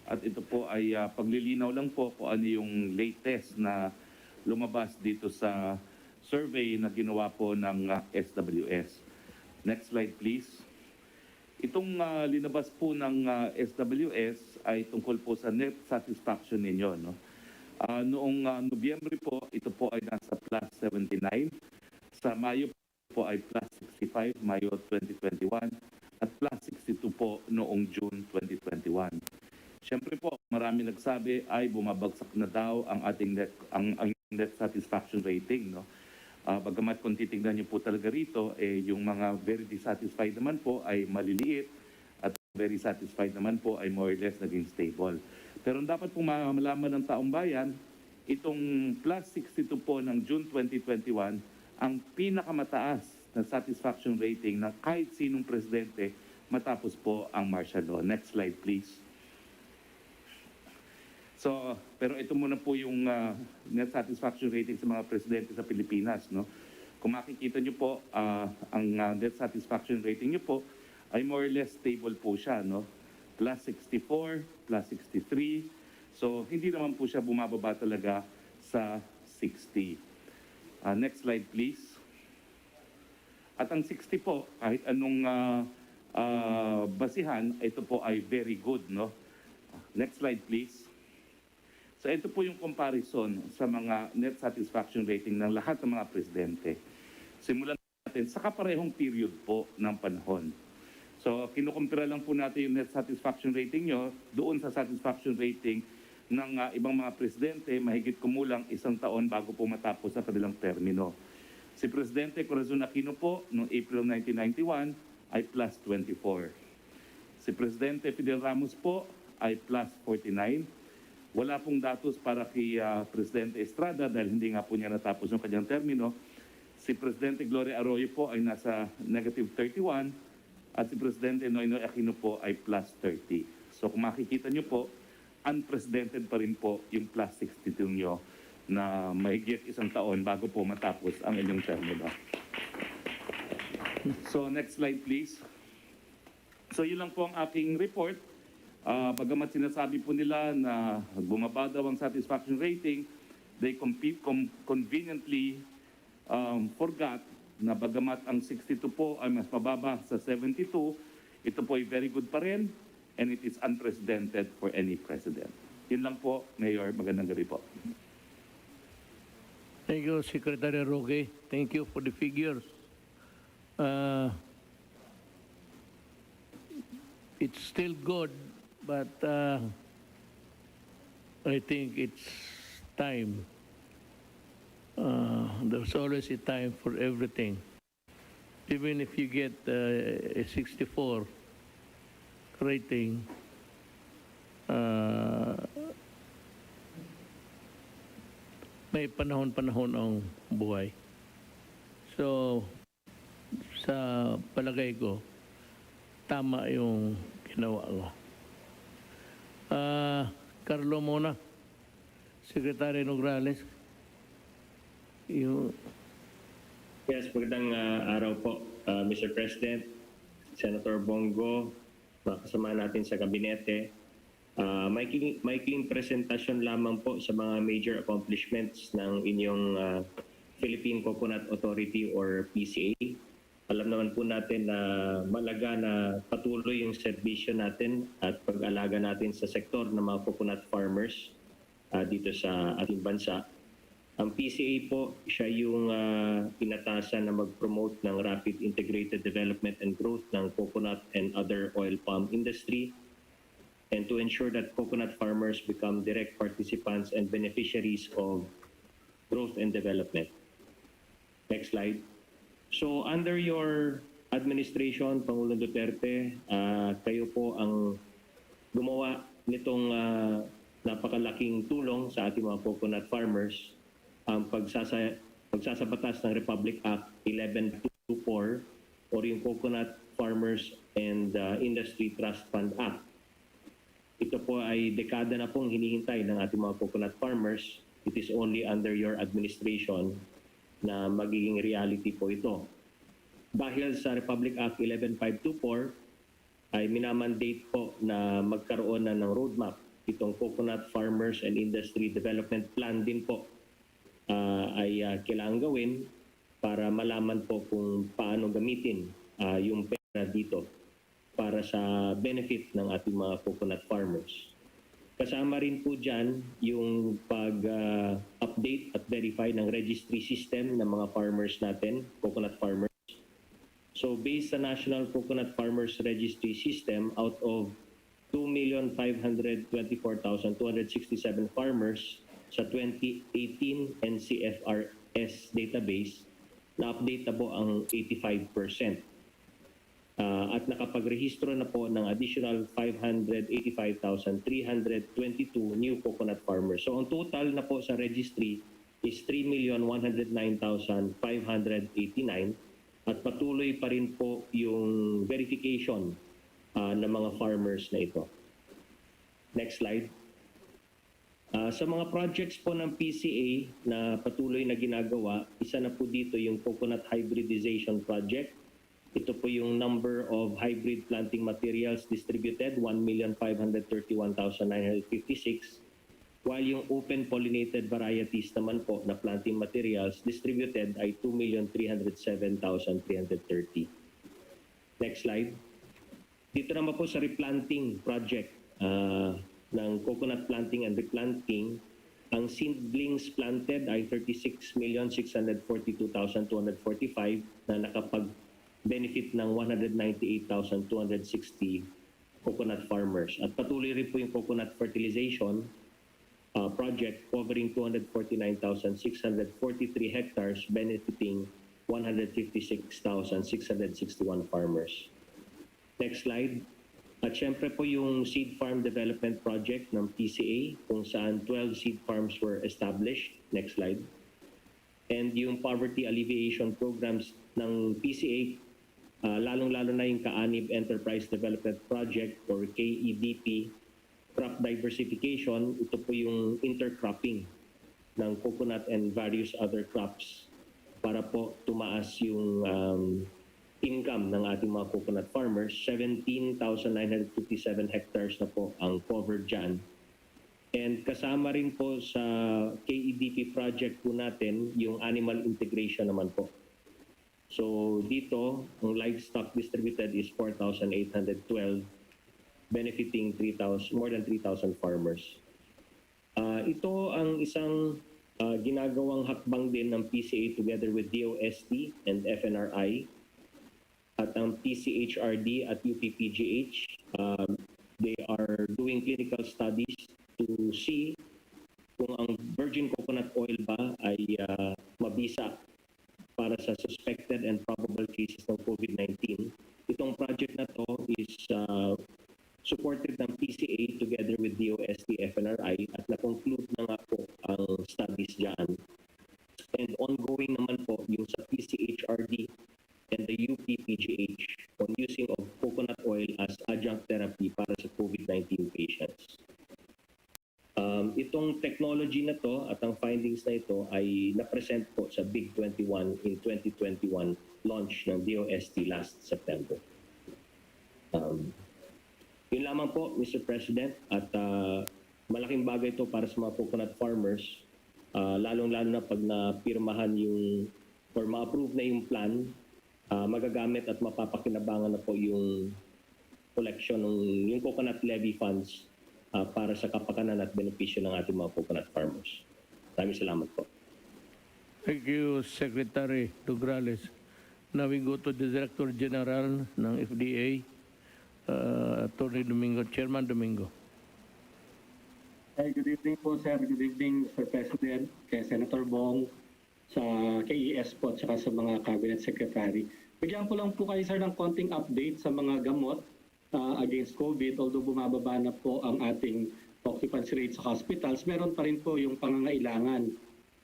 At ito po ay paglilinaw lang po kung ano yung latest na lumabas dito sa survey na ginawa po ng SWS. Next slide, please. Itong linabas po ng SWS ay tungkol po sa net satisfaction ninyo. No? Noong Nobyembre po, ito po ay nasa plus 79. Sa Mayo po ay plus 65, Mayo 2021. At plus 62 po noong June 2021. Siyempre po, marami nagsabi ay bumabagsak na daw ang ating net satisfaction rating. No? Bagamat kung titignan niyo po talaga rito, yung mga very dissatisfied naman po ay maliliit at very satisfied naman po ay more or less naging stable. Pero dapat pong malaman ng taong bayan, itong plus 62 po ng June 2021, ang pinakamataas na satisfaction rating na kahit sinong presidente matapos po ang martial law. Next slide, please. So, pero ito muna po yung net satisfaction rating sa mga presidente sa Pilipinas. No? Kung makikita nyo po, ang net satisfaction rating nyo po ay more or less stable po siya. No? Plus 64, plus 63. So, hindi naman po siya bumababa talaga sa 60. Next slide, please. At ang 60 po, kahit anong basihan, ito po ay very good. No? Next slide, please. So ito po yung comparison sa mga net satisfaction rating ng lahat ng mga presidente. Simulan natin sa kaparehong period po ng panahon. So kinukumpira lang po natin yung net satisfaction rating nyo doon sa satisfaction rating ng ibang mga presidente mahigit kumulang isang taon bago po matapos sa kanilang termino. Si Presidente Corazon Aquino po noong April 1991 ay plus 24. Si Presidente Fidel Ramos po ay plus 49. Wala pong datos para kay Presidente Estrada dahil hindi nga po niya natapos yung kanyang termino. Si Presidente Gloria Arroyo po ay nasa negative 31 at si Presidente Noynoy Aquino po ay plus 30. So kung makikita nyo po, unprecedented pa rin po yung plus 62 nyo na mahigit isang taon bago po matapos ang inyong termino. So next slide please. So yun lang po ang aking report. Bagamat sinasabi po nila na bumaba daw ang satisfaction rating, they conveniently forgot na bagamat ang 62 po ay mas mababa sa 72, ito po ay very good pa rin and it is unprecedented for any president. Yun lang po, Mayor. Magandang gabi po. Thank you, Secretary Roque. Thank you for the figures. It's still good, but I think it's time. There's always a time for everything. Even if you get a 64 rating, may panahon-panahon ang buhay. So, sa palagay ko, tama yung ginawa ko. Carlo muna, Secretary Nograles. Yes, magandang araw po, Mr. President, Senator Bongo, mga kasama natin sa kabinete. Maikling presentasyon lamang po sa mga major accomplishments ng inyong Philippine Coconut Authority or PCA. Alam naman po natin na malaga na patuloy yung serbisyo natin at pag-alaga natin sa sektor ng mga coconut farmers dito sa ating bansa. Ang PCA po, siya yung pinatasan na mag-promote ng rapid integrated development and growth ng coconut and other oil palm industry, and to ensure that coconut farmers become direct participants and beneficiaries of growth and development. Next slide. So under your administration, Pangulong Duterte, kayo po ang gumawa nitong napakalaking tulong sa ating mga coconut farmers, ang pagsasabatas ng Republic Act 1124 or yung Coconut Farmers and Industry Trust Fund Act. Ito po ay dekada na pong hinihintay ng ating mga coconut farmers. It is only under your administration na magiging reality po ito. Dahil sa Republic Act 11524 ay minamandate po na magkaroon na ng roadmap itong Coconut Farmers and Industry Development Plan din po ay kailangan gawin para malaman po kung paano gamitin yung pera dito para sa benefit ng ating mga coconut farmers. Kasama rin po dyan yung pag-update at verify ng registry system ng mga farmers natin, coconut farmers. So based sa National Coconut Farmers Registry System, out of 2,524,267 farmers sa 2018 NCFRS database, na-update na po ang 85%. At nakapagrehistro na po ng additional 585,322 new coconut farmers. So ang total na po sa registry is 3,109,589 at patuloy pa rin po yung verification ng mga farmers na ito. Next slide. Sa mga projects po ng PCA na patuloy na ginagawa, isa na po dito yung Coconut Hybridization Project. Ito po yung number of hybrid planting materials distributed, 1,531,956. While yung open pollinated varieties naman po na planting materials distributed ay 2,307,330. Next slide. Dito naman po sa replanting project ng coconut planting and replanting, ang seedlings planted ay 36,642,245 na nakapag-benefit ng 198,260 coconut farmers. At patuloy rin po yung coconut fertilization project covering 249,643 hectares benefiting 156,661 farmers. Next slide. At syempre po yung Seed Farm Development Project ng PCA kung saan 12 seed farms were established. Next slide. And yung Poverty Alleviation Programs ng PCA, lalong-lalo na yung Kaanib Enterprise Development Project or KEDP, crop diversification, ito po yung intercropping. ng coconut and various other crops para po tumaas yung income ng ating mga coconut farmers. 17,957 hectares na po ang covered dyan. And kasama rin po sa KEDP project po natin yung animal integration naman po. So dito, ang livestock distributed is 4,812, benefiting more than 3,000 farmers. Ito ang isang ginagawang hakbang din ng PCA together with DOST and FNRI at ang PCHRD at UPPGH. They are doing clinical studies to see kung ang virgin coconut oil ba ay mabisa para sa suspected and probable cases ng COVID-19. Itong project na to is supported ng PCA together with DOST, FNRI at na-conclude na nga po ang studies dyan. And ongoing naman po yung sa PCHRD and the UPPGH on using of coconut oil as adjunct therapy para sa COVID-19 patients. Itong technology na to at ang findings na ito ay na-present po sa Big 21 in 2021 launch ng DOST last September. Yun lamang po, Mr. President, at malaking bagay ito para sa mga coconut farmers, lalong-lalo na pag napirmahan yung or ma-approve na yung plan, magagamit at mapapakinabangan na po yung collection ng yung coconut levy funds para sa kapakanan at benepisyo ng ating mga coconut farmers. Maraming salamat po. Thank you, Secretary Dugrales. Now we go to the Director General ng FDA, Attorney Domingo, Chairman Domingo. Hey, good evening po, sir. Good evening, Mr. President, kay Senator Bong, sa KES po, at saka sa mga Cabinet Secretary. Bigyan ko lang po kayo, sir, ng konting update sa mga gamot against COVID. Although bumababa na po ang ating occupancy rate sa hospitals, meron pa rin po yung pangangailangan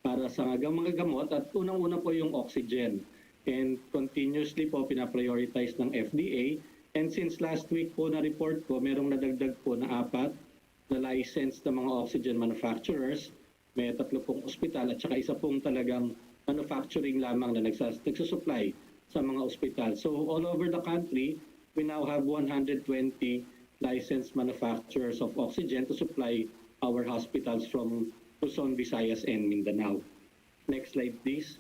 para sa mga gamot at unang-una po yung oxygen. And continuously po pinaprioritize ng FDA. And since last week po na report ko, merong nadagdag po na 4 na license ng mga oxygen manufacturers. May 3 pong ospital at saka 1 pong talagang manufacturing lamang na nagsusupply sa mga ospital. So all over the country, we now have 120 licensed manufacturers of oxygen to supply our hospitals from Luzon, Visayas, and Mindanao. Next slide, please.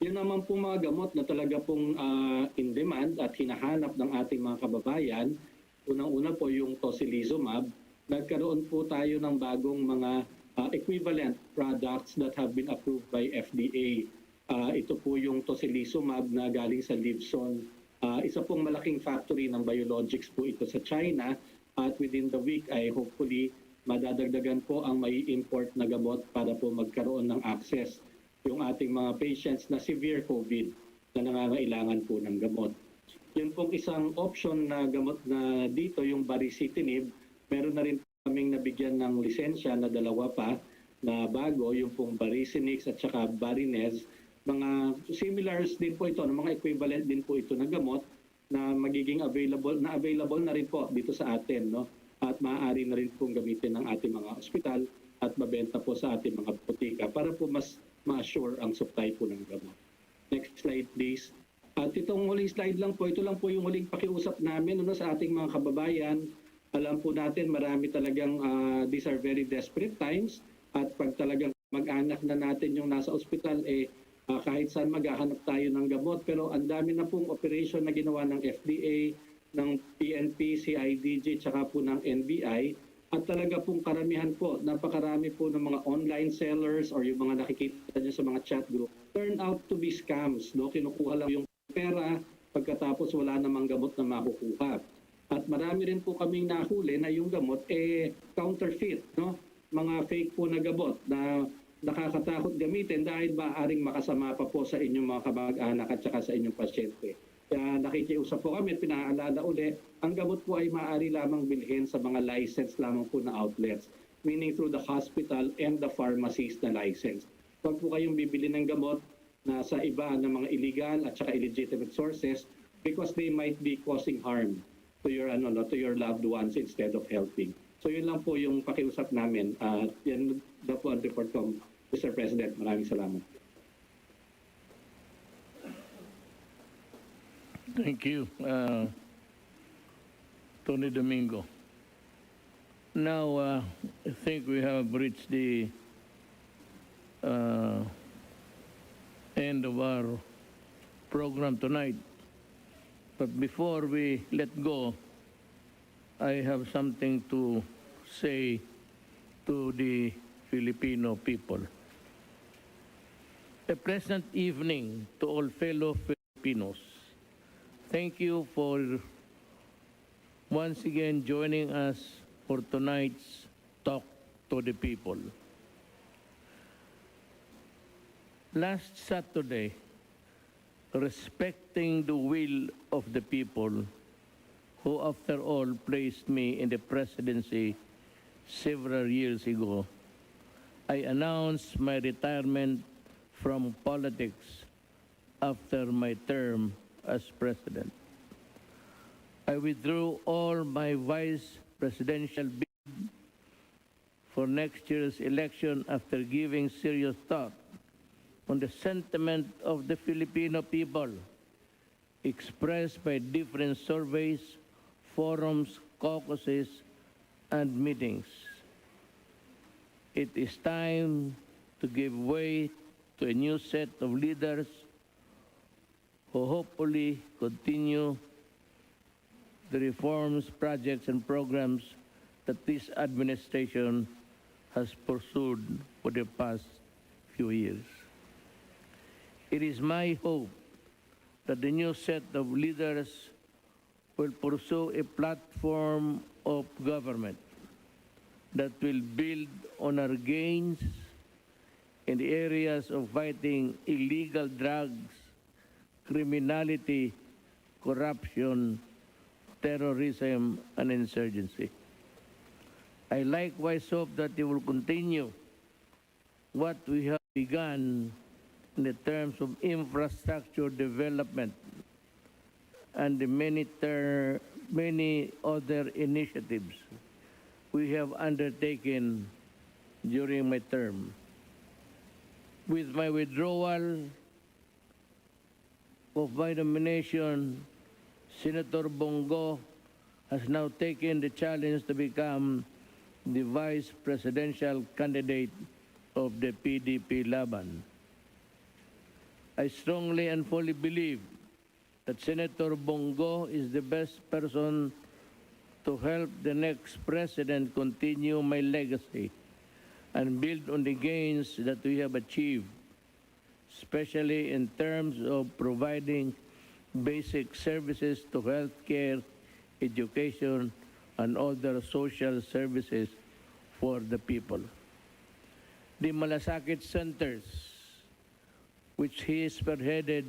Yun naman po mga gamot na talaga pong in demand at hinahanap ng ating mga kababayan. Unang-una po yung tocilizumab. Nagkaroon po tayo ng bagong mga equivalent products that have been approved by FDA. Ito po yung tocilizumab na galing sa Livson. Isa pong malaking factory ng biologics po ito sa China at within the week ay hopefully madadagdagan po ang may import na gamot para po magkaroon ng access yung ating mga patients na severe COVID na nangangailangan po ng gamot. Yun pong isang option na gamot na dito, yung baricitinib, meron na rin kaming nabigyan ng lisensya na 2 pa na bago, yung pong Baricinix at saka Barinez. Mga similars din po ito, mga equivalent din po ito na gamot na magiging available na rin po dito sa atin, no? At maaari na rin pong gamitin ng ating mga ospital at mabenta po sa ating mga butika para po mas ma-assure ang supply po ng gamot. Next slide please. At itong huling slide lang po, ito lang po yung huling pakiusap namin sa ating mga kababayan. Alam po natin marami talagang these are very desperate times at pag talagang mag-anak na natin yung nasa ospital kahit saan maghahanap tayo ng gamot, pero ang dami na pong operation na ginawa ng FDA, ng PNP, CIDG, tsaka po ng NBI. At talaga pong karamihan po, napakarami po ng mga online sellers or yung mga nakikita nyo sa mga chat group, turn out to be scams. No? Kinukuha lang yung pera, pagkatapos wala namang gamot na makukuha. At marami rin po kaming nahuli na yung gamot, counterfeit. No? Mga fake po na gamot na nakakatakot gamitin dahil maaaring makasama pa po sa inyong mga kamag-anak at saka sa inyong pasyente. Kaya nakikiusap po kami, pinaalala uli, ang gamot po ay maaari lamang bilhin sa mga license lamang po na outlets, meaning through the hospital and the pharmacies na license. Huwag po kayong bibili ng gamot na sa iba ng mga illegal at saka illegitimate sources because they might be causing harm to your loved ones instead of helping. So yun lang po yung pakiusap namin. Yan daw po ang report ko, Mr. President. Maraming salamat. Thank you, Tony Domingo. Now, I think we have reached the end of our program tonight. But before we let go, I have something to say to the Filipino people. A pleasant evening to all fellow Filipinos. Thank you for once again joining us for tonight's Talk to the People. Last Saturday, respecting the will of the people, who after all placed me in the presidency several years ago, I announced my retirement from politics after my term as president. I withdrew all my vice presidential bid for next year's election after giving serious thought on the sentiment of the Filipino people expressed by different surveys, forums, caucuses, and meetings. It is time to give way to a new set of leaders who hopefully continue the reforms, projects, and programs that this administration has pursued for the past few years. It is my hope that the new set of leaders will pursue a platform of government that will build on our gains in the areas of fighting illegal drugs, criminality, corruption, terrorism, and insurgency. I likewise hope that they will continue what we have begun in the terms of infrastructure development and the many other initiatives we have undertaken during my term. With my withdrawal of my nomination, Senator Bongo has now taken the challenge to become the vice presidential candidate of the PDP Laban. I strongly and fully believe that Senator Bongo is the best person to help the next president continue my legacy and build on the gains that we have achieved, especially in terms of providing basic services to healthcare, education, and other social services for the people. The Malasakit Centers, which he spearheaded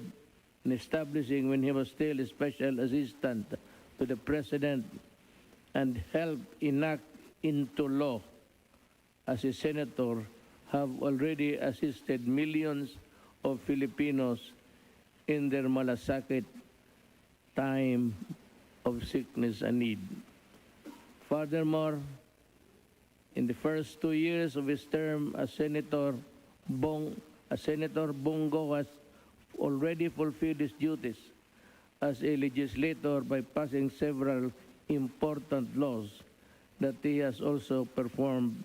in establishing when he was still a special assistant to the president and helped enact into law as a senator, have already assisted millions of Filipinos in their malasakit time of sickness and need. Furthermore, in the first 2 years of his term as Senator Bongo has already fulfilled his duties as a legislator by passing several important laws that he has also performed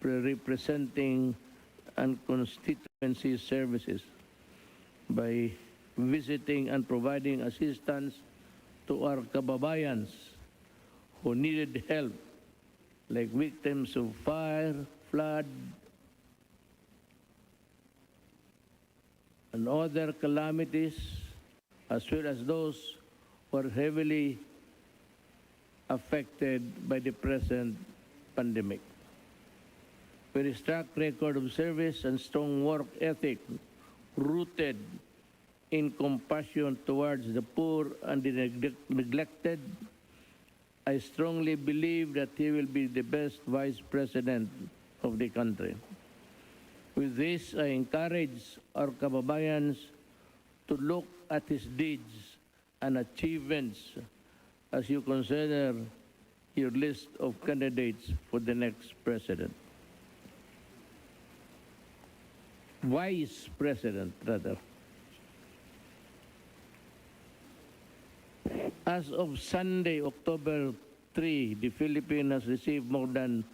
representing and constituency services by visiting and providing assistance to our kababayans who needed help, like victims of fire, flood, and other calamities, as well as those who are heavily affected by the present pandemic. With his track record of service and strong work ethic rooted in compassion towards the poor and the neglected, I strongly believe that he will be the best vice president of the country. With this, I encourage our kababayans to look at his deeds and achievements as you consider your list of candidates for the next president. Vice president, rather. As of Sunday, October 3, the Philippines has received more than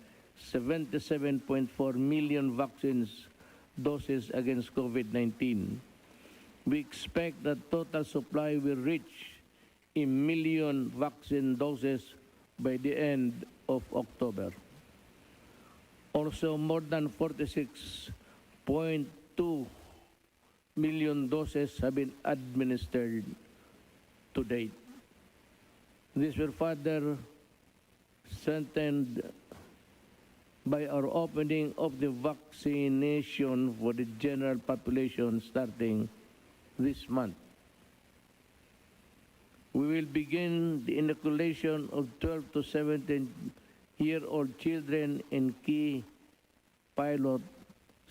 77.4 million vaccines doses against COVID-19. We expect that total supply will reach a million vaccine doses by the end of October. Also, more than 46.2 million doses have been administered to date. This will further strengthened by our opening of the vaccination for the general population starting this month. We will begin the inoculation of 12 to 17-year-old children in key pilot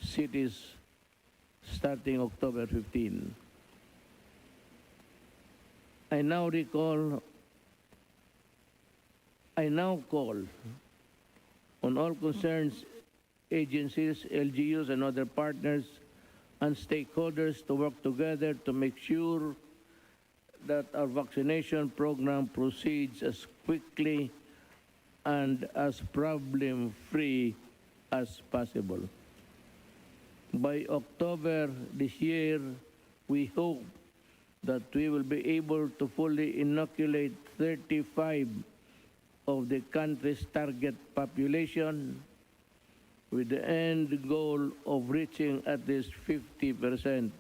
cities starting October 15. I now call on all concerned agencies, LGUs, and other partners and stakeholders to work together to make sure that our vaccination program proceeds as quickly and as problem-free as possible. By October this year, we hope that we will be able to fully inoculate 35 of the country's target population, with the end goal of reaching at least 50%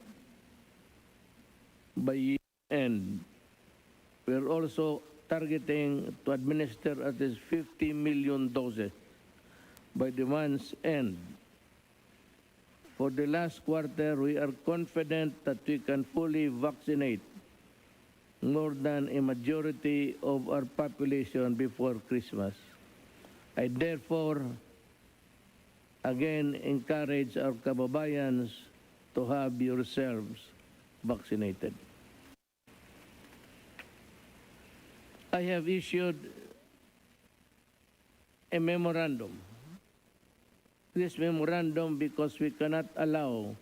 by year end. We are also targeting to administer at least 50 million doses by the month's end. For the last quarter, we are confident that we can fully vaccinate more than a majority of our population before Christmas. I therefore again encourage our kababayans to have yourselves vaccinated. I have issued a memorandum. This memorandum because we cannot allow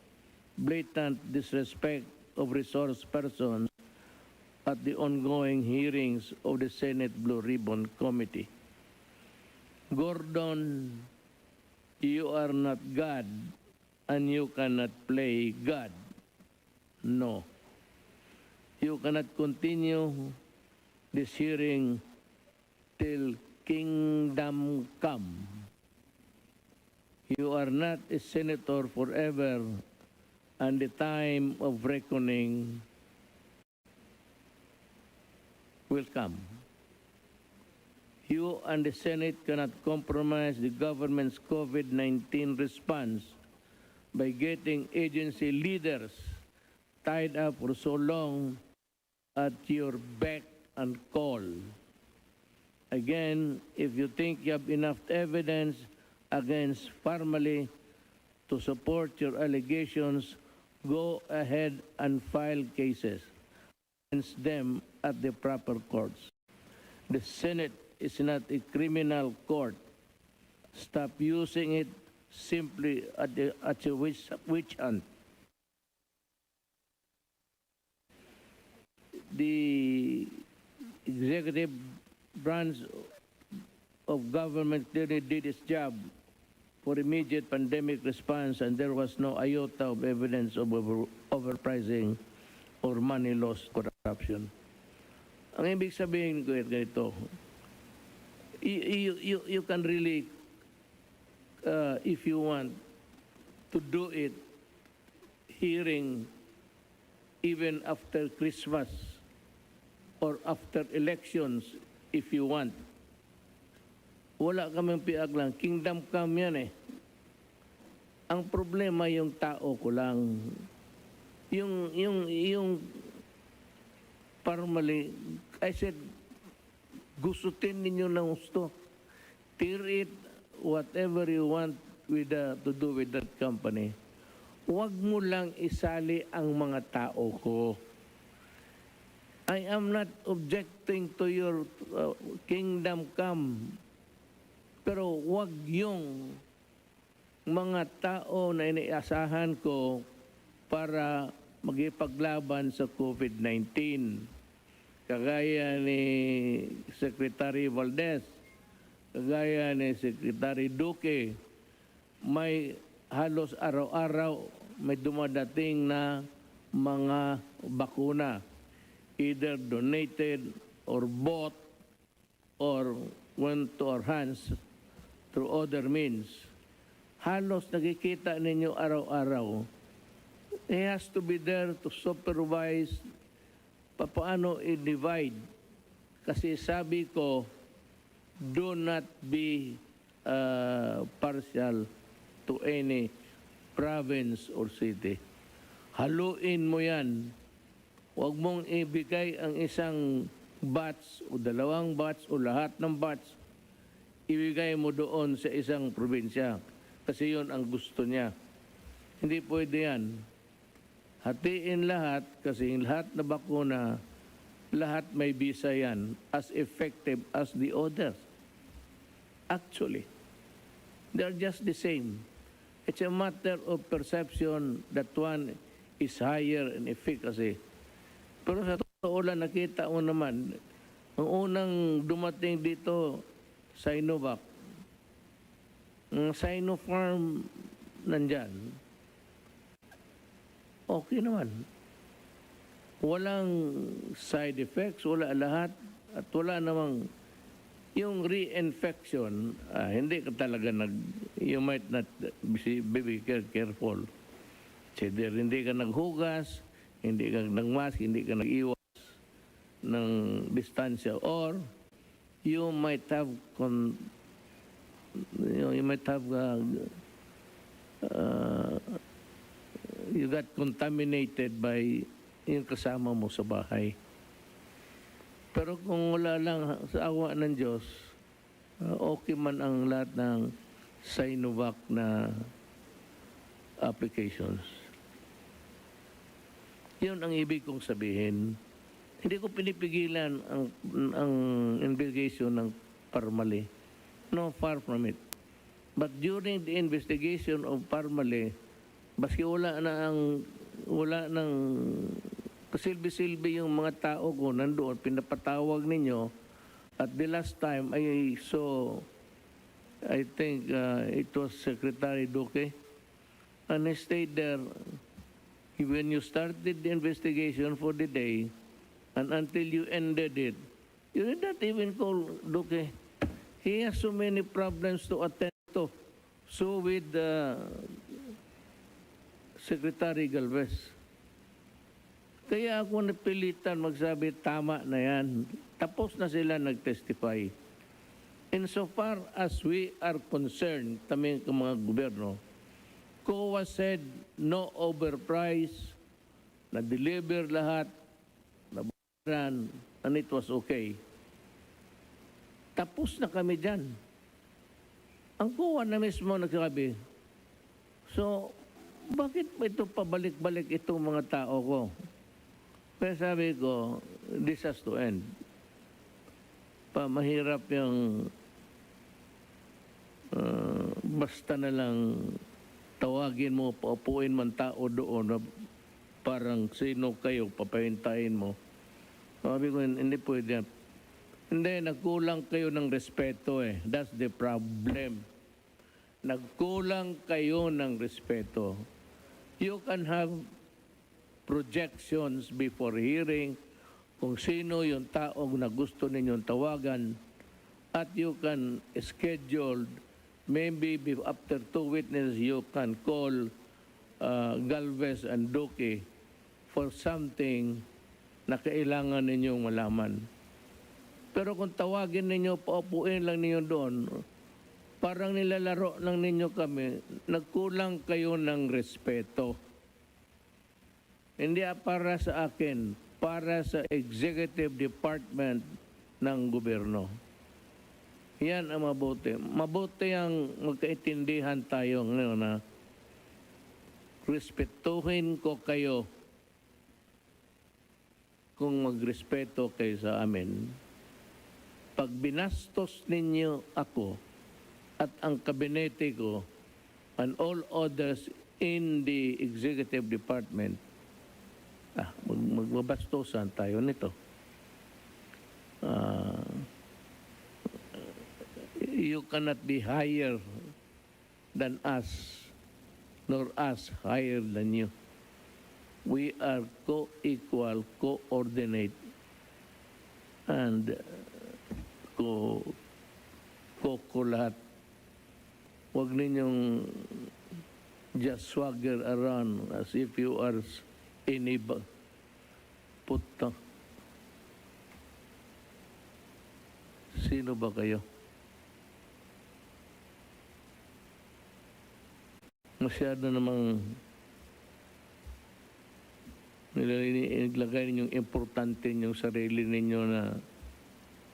blatant disrespect of resource persons at the ongoing hearings of the Senate Blue Ribbon Committee. Gordon, you are not God and you cannot play God. No. You cannot continue this hearing till kingdom come. You are not a senator forever, and the time of reckoning will come. You and the Senate cannot compromise the government's COVID-19 response by getting agency leaders tied up for so long at your beck and call. Again, if you think you have enough evidence against Parmali to support your allegations, go ahead and file cases against them at the proper courts. The Senate is not a criminal court. Stop using it simply as a witch hunt. The executive branch of government clearly did its job for immediate pandemic response, and there was no iota of evidence of overpricing or money loss corruption. Ang ibig sabihin ko ganito, you can really, if you want to do it, hearing even after Christmas or after elections, if you want. Wala kaming piag lang. Kingdom come yan eh. Ang problema yung tao ko lang. Yung Parmali, I said, gustutin ninyo ng gusto. Tear it, whatever you want with to do with that company. Huwag mo lang isali ang mga tao ko. I am not objecting to your kingdom come. Pero wag yung mga tao na iniasahan ko para magipaglaban sa COVID-19. Kagaya ni Secretary Valdez, kagaya ni Secretary Duque, may halos araw-araw may dumadating na mga bakuna, either donated or bought or went to our hands through other means. Halos nakikita ninyo araw-araw. He has to be there to supervise paano i-divide. Kasi sabi ko, do not be partial to any province or city. Haluin mo yan. Huwag mong ibigay ang isang batch o dalawang batch o lahat ng batch. Ibigay mo doon sa isang probinsya. Kasi yun ang gusto niya. Hindi pwede yan. Hatiin lahat kasi lahat na bakuna, lahat may bisa yan as effective as the others. Actually, they're just the same. It's a matter of perception that one is higher in efficacy. Pero sa totoo lang, nakita mo naman, ang unang dumating dito, Sinovac. Ang Sinopharm nandyan. Okay naman. Walang side effects, wala lahat, at wala namang yung reinfection, hindi ka talaga you might not be careful. Either hindi ka naghugas, hindi ka nagmask, hindi ka nag-iwas ng distansya, or you might have you got contaminated by yung kasama mo sa bahay. Pero kung wala lang sa awa ng Diyos, okay man ang lahat ng Sinovac na applications. Yun ang ibig kong sabihin. Hindi ko pinipigilan ang investigation ng Parmali. No, far from it. But during the investigation of Parmali, baski wala nang kasilbi-silbi yung mga tao ko nandoon, pinapatawag ninyo. At the last time I saw, I think it was Secretary Duque, and he stayed there when you started the investigation for the day and until you ended it. You did not even call Duque. He has so many problems to attend to. So with Secretary Galvez. Kaya ako napilitan magsabi, tama na yan. Tapos na sila nag-testify. Insofar as we are concerned, kaming mga gobyerno, COA said no overprice, na-deliver lahat, nabayaran, and it was okay. Tapos na kami dyan. Ang COA na mismo nagsabi, so, bakit ba ito pabalik-balik itong mga tao ko? Kaya sabi ko, this has to end. Mahirap yung basta na lang tawagin mo, paupuin man tao doon na parang sino kayo, papahintayin mo. Sabi ko, hindi pwede. Hindi, nagkulang kayo ng respeto eh. That's the problem. Nagkulang kayo ng respeto. You can have projections before hearing kung sino yung taong na gusto ninyong tawagan at you can schedule maybe after 2 witnesses you can call Galvez and Duque for something na kailangan ninyong malaman. Pero kung tawagin ninyo, paupuin lang ninyo doon, parang nilalaro lang ninyo kami, nagkulang kayo ng respeto. Hindi para sa akin, para sa executive department ng gobyerno. Yan ang mabuti. Mabuti ang magkaintindihan tayo ngayon na respetuhin ko kayo kung magrespeto kayo sa amin, pag binastos ninyo ako at ang kabinete ko and all others in the executive department, magbabastosan tayo nito. You cannot be higher than us, nor us higher than you. We are co-equal, coordinate, and ko lahat. Huwag ninyong just swagger around as if you are puta. Sino ba kayo? Masyado namang nilalagay ninyong importante yung sarili ninyo na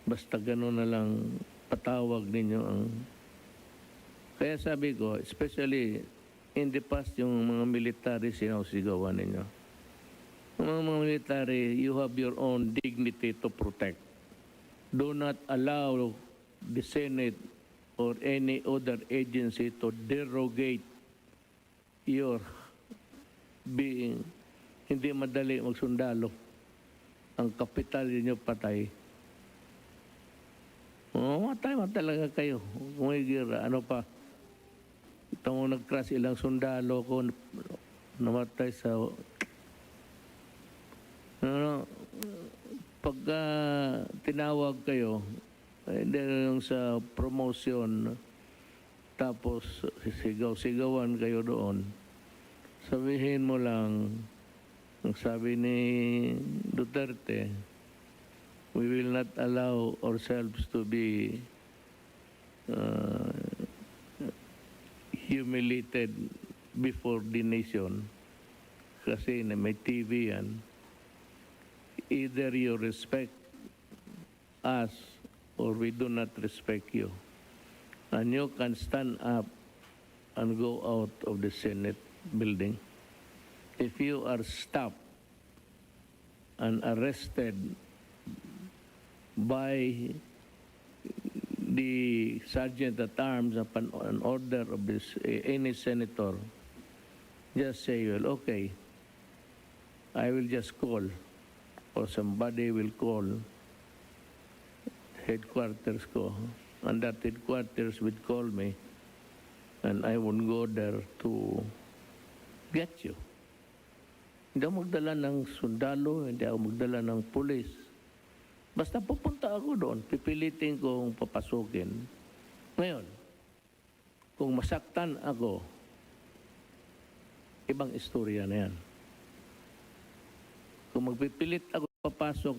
basta gano'n na lang patawag ninyo ang... Kaya sabi ko, especially in the past, yung mga military sinawsigawan ninyo. Yung mga military, you have your own dignity to protect. Do not allow the Senate or any other agency to derogate your being. Hindi madali magsundalo. Ang kapital ninyo patay. Matay talaga kayo. Kung ano pa. Ito mo nag-crash ilang sundalo ko namatay sa... Pagka tinawag kayo, yung sa promotion, tapos sigaw-sigawan kayo doon, sabihin mo lang, ang sabi ni Duterte, we will not allow ourselves to be humiliated before the nation. Kasi may TV yan. Either you respect us or we do not respect you. And you can stand up and go out of the Senate building. If you are stopped and arrested by the sergeant at arms upon an order of any senator, just say, well, okay, I will just call, or somebody will call headquarters ko, and that headquarters would call me, and I would go there to get you. Hindi ako magdala ng sundalo, hindi ako magdala ng pulis. Basta pupunta ako doon, pipilitin kong papasukin. Ngayon, kung masaktan ako, ibang istorya na yan. Kung magpipilit ako papasok,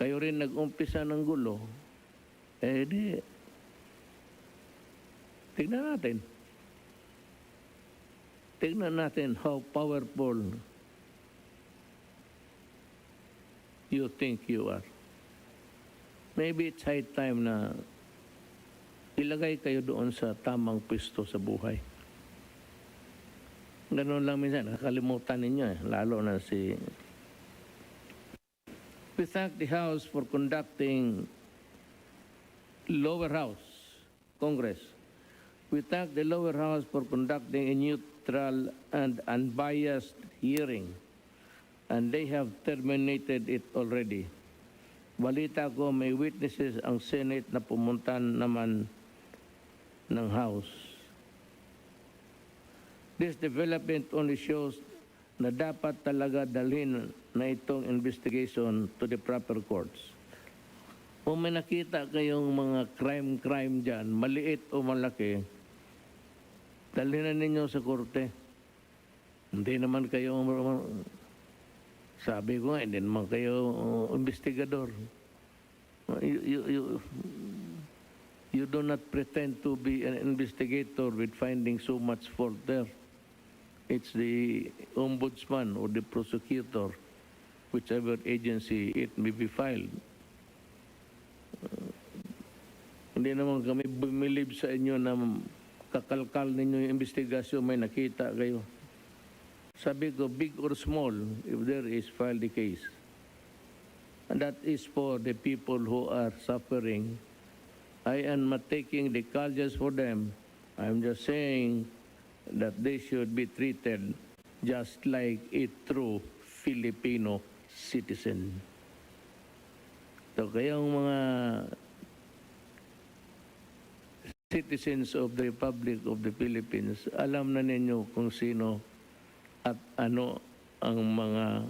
kayo rin nag-umpisa ng gulo, di, tignan natin. Tignan natin how powerful you think you are. Maybe it's high time na ilagay kayo doon sa tamang pwesto sa buhay. Ganun lang minsan, nakalimutan ninyo lalo na si... We thank the House for conducting lower house, Congress. We thank the lower house for conducting a neutral and unbiased hearing, and they have terminated it already. Balita ko, may witnesses ang Senate na pumunta naman ng House. This development only shows na dapat talaga dalhin na itong investigation to the proper courts. Kung may nakita kayong mga crime dyan, maliit o malaki, dalhin na ninyo sa korte. Hindi naman kayo, sabi ko nga, hindi naman kayo investigador. You do not pretend to be an investigator with finding so much fault there. It's the ombudsman or the prosecutor, whichever agency it may be filed. Hindi naman kami bumilib sa inyo na kakalkal ninyo yung investigasyon, may nakita kayo. sabi ko, big or small, if there is, file the case. And that is for the people who are suffering. I am not taking the cultures for them. I'm just saying that they should be treated just like a true Filipino citizen. So kayong mga citizens of the Republic of the Philippines, alam na ninyo kung sino at ano ang mga,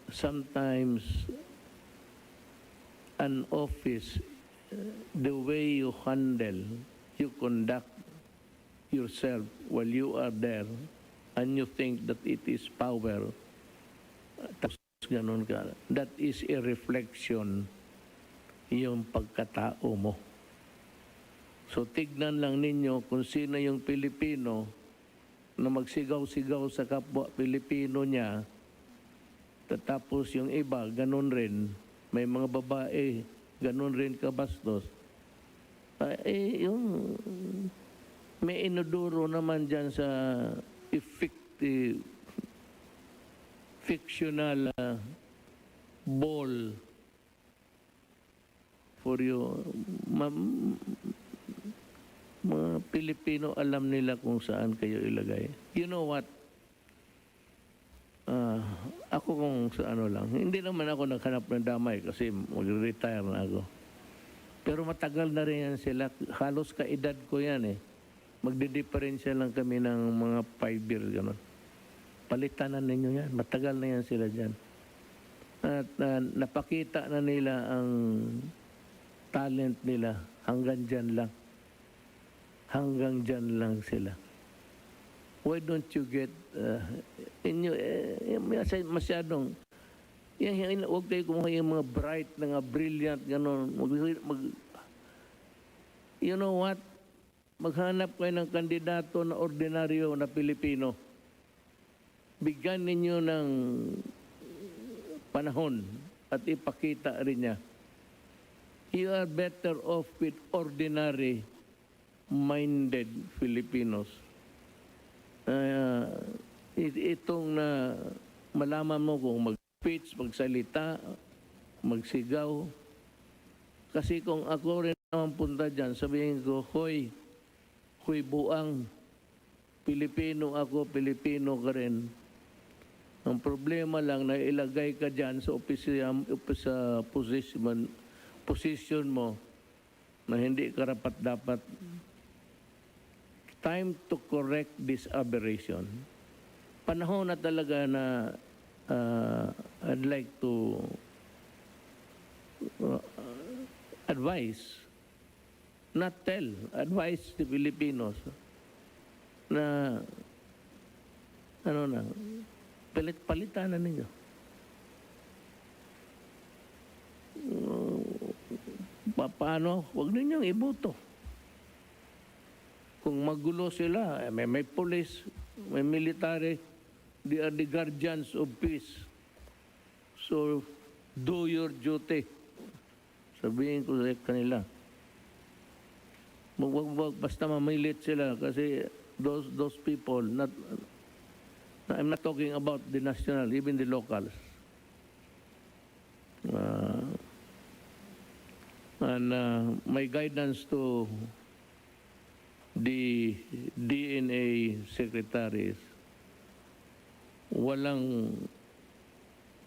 sometimes an office, the way you handle, you conduct yourself while you are there, and you think that it is power, tapos ganun ka, that is a reflection yung pagkatao mo. So tignan lang ninyo kung sino yung Pilipino na magsigaw-sigaw sa kapwa Pilipino niya, tapos yung iba, ganun rin. May mga babae, ganun rin kabastos. Yung may inuduro naman dyan sa effective, fictional ball for you. Mga Pilipino, alam nila kung saan kayo ilagay. You know what? Ako kung sa ano lang, hindi naman ako naghanap ng damay kasi mag-retire na ako. Pero matagal na rin yan sila. Halos kaedad ko yan eh. Magdidiferensya lang kami ng mga 5 years. Gano'n. Palitan na ninyo yan. Matagal na yan sila dyan. At napakita na nila ang talent nila. Hanggang dyan lang. Hanggang dyan lang sila. Why don't you get masyadong huwag tayo kumuha yung mga bright, mga brilliant, gano'n. You know what? Maghanap kayo ng kandidato na ordinaryo na Pilipino. Bigyan ninyo ng panahon at ipakita rin niya. You are better off with ordinary-minded Filipinos. Itong na malaman mo kung mag-speech, magsalita, magsigaw. Kasi kung ako rin naman punta dyan, sabihin ko, Hoy buang, Pilipino ako, Pilipino ka rin. Ang problema lang na ilagay ka dyan sa position mo na hindi karapat dapat. Time to correct this aberration. Panahon na talaga na I'd like to advise, not tell, advise the Filipinos na palitan na ninyo. Paano? Huwag ninyong iboto. Kung magulo sila, may police, may military, they are the guardians of peace. So, do your duty. Sabihin ko sa kanila. Basta mamilit sila kasi those people, I'm not talking about the national, even the locals. My guidance to the DNA secretaries, walang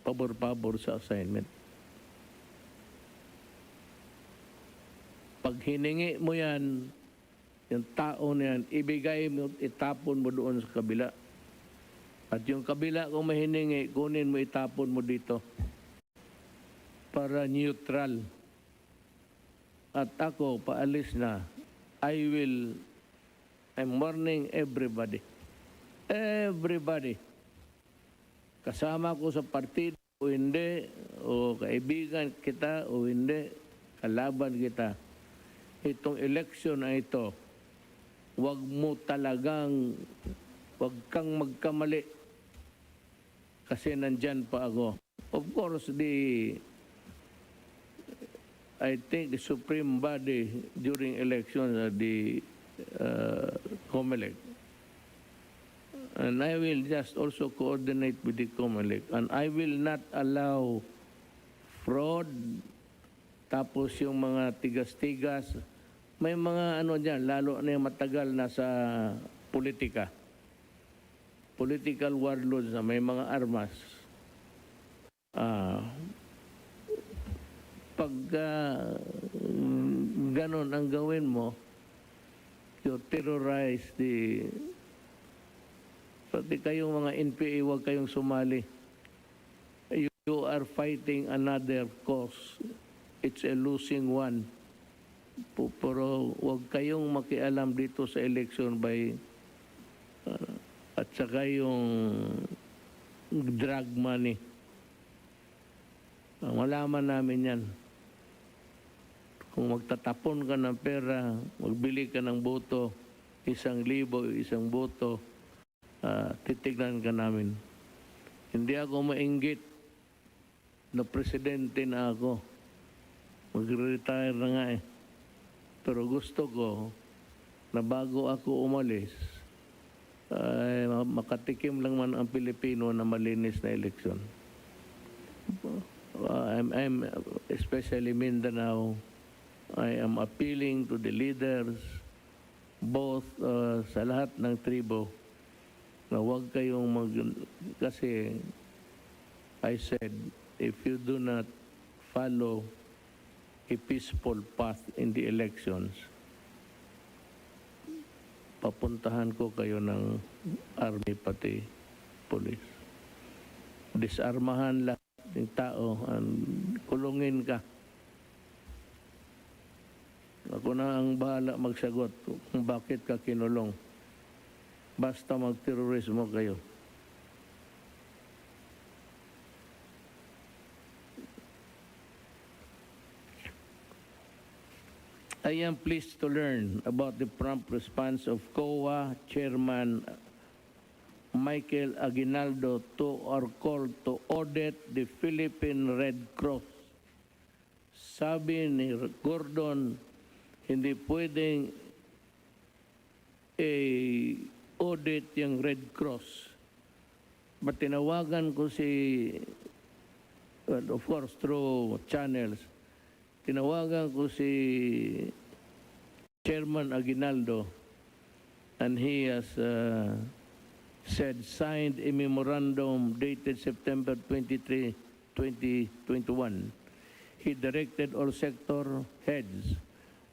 pabor-pabor sa assignment. Pag hiningi mo yan, yung tao na yan, ibigay mo, itapon mo doon sa kabila. At yung kabila kung may hiningi, kunin mo, itapon mo dito. Para neutral. At ako, paalis na, I'm warning everybody. Everybody. Kasama ko sa partido o hindi, o kaibigan kita o hindi, kalaban kita. Itong eleksyon na ito, wag kang magkamali. Kasi nandyan pa ako. Of course, I think the supreme body during elections, the COMELEC, And I will just also coordinate with the COMELEC. And I will not allow fraud, tapos yung mga tigas-tigas. May mga ano dyan, lalo na yung matagal na sa politika. Political warlords na may mga armas. Pag ganon ang gawin mo, you terrorize the... Pati kayong mga NPA, huwag kayong sumali. You are fighting another cause. It's a losing one. Pero huwag kayong makialam dito sa election by at saka yung drug money. Malaman namin yan. Kung magtatapon ka ng pera, magbili ka ng boto, 1,000, 1 boto, titignan ka namin. Hindi ako mainggit na presidente na ako. Mag-retire na nga eh. Pero gusto ko na bago ako umalis, ay makatikim lang man ang Pilipino na malinis na eleksyon. I'm especially Mindanao. I am appealing to the leaders, both sa lahat ng tribo, na huwag kayong kasi I said, if you do not follow a peaceful path in the elections, papuntahan ko kayo ng army pati police. Disarmahan lahat ng tao, kulungin ka. Ako na ang bahala magsagot kung bakit ka kinulong. Basta mag-terrorismo kayo. I am pleased to learn about the prompt response of COA Chairman Michael Aguinaldo to our call to audit the Philippine Red Cross. Sabi ni Gordon, hindi pwedeng audit yung Red Cross. But tinawagan ko well, of course, through channels, tinawagan ko si Chairman Aguinaldo, and he has signed a memorandum dated September 23, 2021. He directed all sector heads,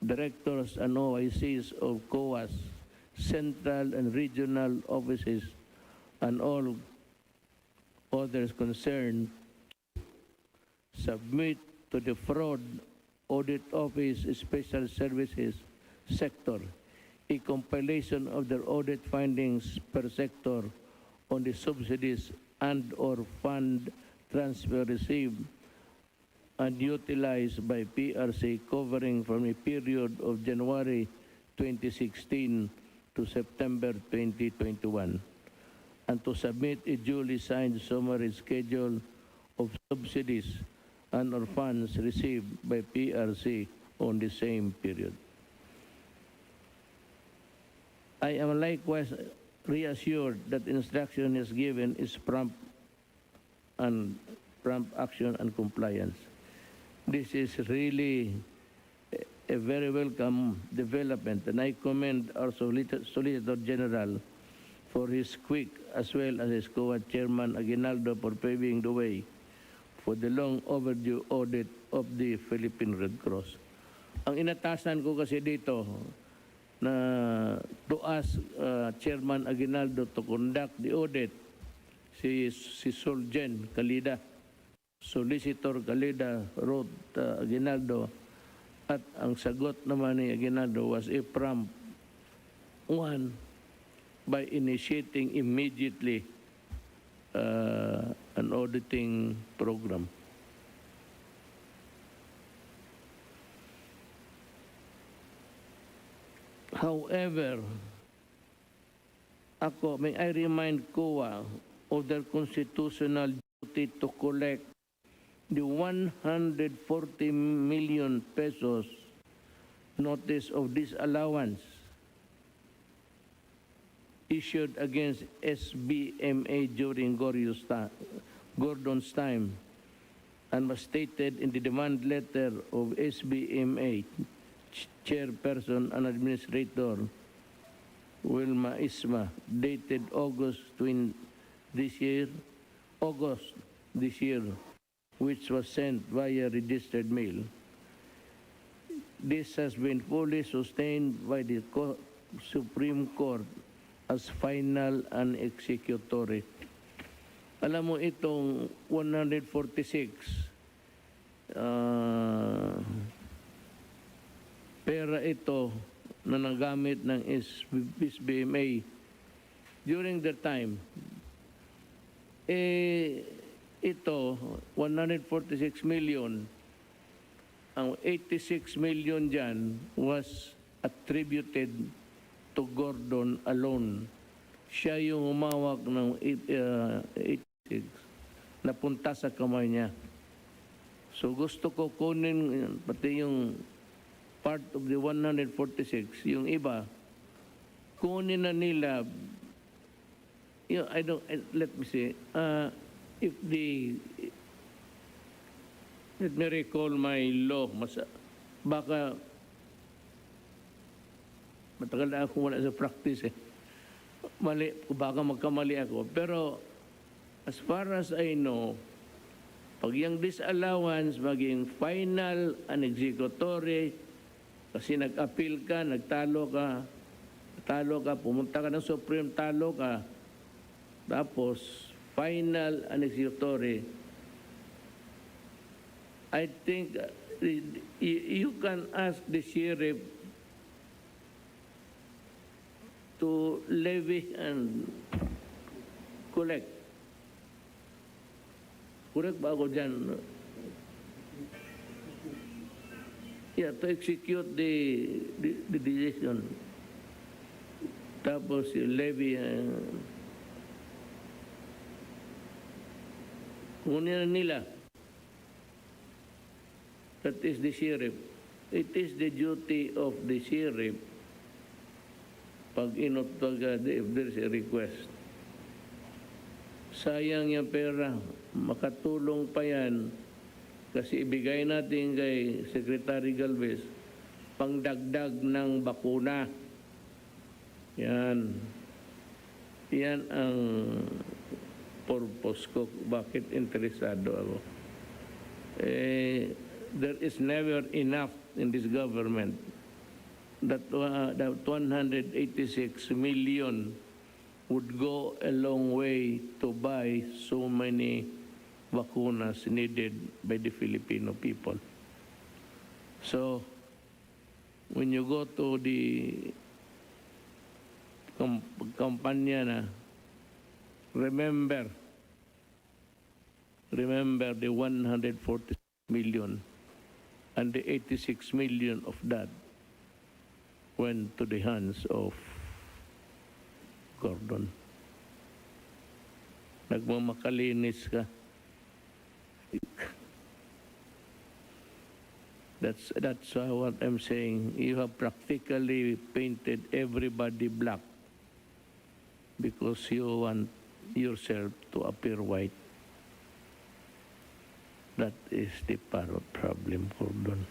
directors and OICs of COAS, central and regional offices, and all others concerned submit to the Fraud Audit Office Special Services sector a compilation of their audit findings per sector on the subsidies and or fund transfer received and utilized by PRC covering from a period of January 2016 to September 2021, and to submit a duly signed summary schedule of subsidies and or funds received by PRC on the same period. I am likewise reassured that instruction is given is prompt action and compliance. This is really a very welcome development, and I commend our Solicitor General for his quick as well as his COA Chairman Aguinaldo for paving the way for the long overdue audit of the Philippine Red Cross. Ang inatasan ko kasi dito na to ask Chairman Aguinaldo to conduct the audit, si Solgen Calida, Solicitor Calida wrote Aguinaldo, at ang sagot naman ni Aguinaldo was a prompt one by initiating immediately an auditing program. However, may I remind COA of their constitutional duty to collect the 140 million pesos notice of disallowance issued against SBMA during Gordon's time and was stated in the demand letter of SBMA Chairperson and Administrator Wilma Isma, dated August this year, which was sent via registered mail. This has been fully sustained by the Supreme Court as final and executory. Alam mo itong 146 pera ito na nagamit ng SBMA during the time, ito 146 million, ang 86 million dyan was attributed to Gordon alone. Siya yung humawak ng 86 na punta sa kamay niya. So gusto ko kunin pati yung part of the 146, yung iba, kunin na nila. Let me see, if let me recall my law, baka matagal na ako wala sa practice baka magkamali ako. Pero as far as I know, pag yung disallowance maging final and executory, kasi nag-appeal ka, talo ka, pumunta ka ng Supreme, talo ka, tapos final and executory, I think you can ask the sheriff to levy and collect. Correct ba ako dyan? Yeah, to execute the decision. Tapos yung levy, kunin na nila. That is the sheriff. It is the duty of the sheriff pag if there is a request. Sayang yung pera, makatulong pa yan kasi ibigay natin kay Secretary Galvez pangdagdag ng bakuna. Yan. Yan ang purpose ko, bakit interesado ako. There is never enough in this government. That 186 million would go a long way to buy so many vacunas needed by the Filipino people. So, when you go to the kampanya na, remember the 146 million and the 86 million of that went to the hands of Gordon. Nagmamakalinis ka. That's what I'm saying. You have practically painted everybody black because you want yourself to appear white. That is the problem, Gordon.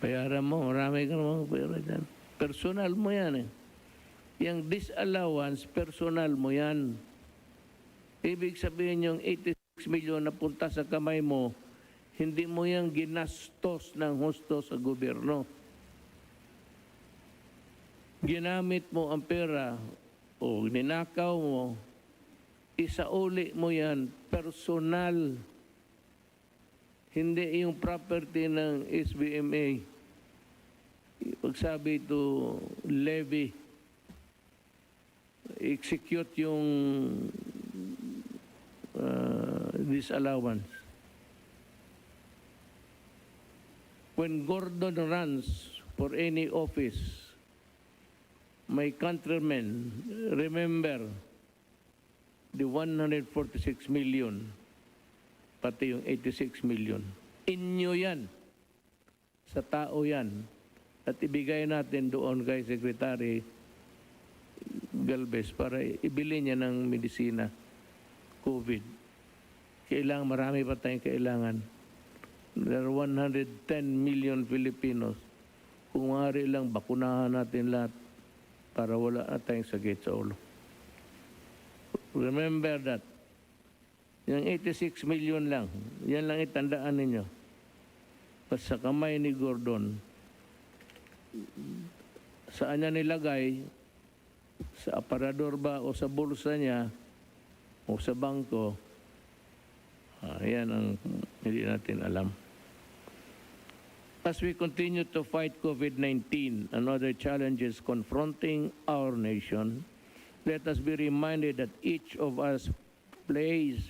Bayaran mo, marami ka namang pera dyan. Personal mo yan eh. Yung disallowance, personal mo yan. Ibig sabihin yung 86 million na punta sa kamay mo, hindi mo yan ginastos ng husto sa gobyerno. Ginamit mo ang pera o ninakaw mo, isauli mo yan, personal. Hindi yung property ng SBMA. Pagsabi to levy, execute yung disallowance. When Gordon runs for any office, my countrymen, remember the 146 million, pati yung 86 million. Inyo yan. Sa tao yan. At ibigay natin doon kay Secretary Galvez para ibili niya ng medisina, COVID. Kailangan, marami pa tayong kailangan. There are 110 million Filipinos. Kung maaari lang, bakunahan natin lahat para wala na tayong sakit sa ulo. Remember that. Yung 86 million lang, yan lang itandaan ninyo. At sa kamay ni Gordon, saan niya nilagay, sa aparador ba o sa bulsa niya o sa bangko, yan ang hindi natin alam. As we continue to fight COVID-19 and other challenges confronting our nation, let us be reminded that each of us plays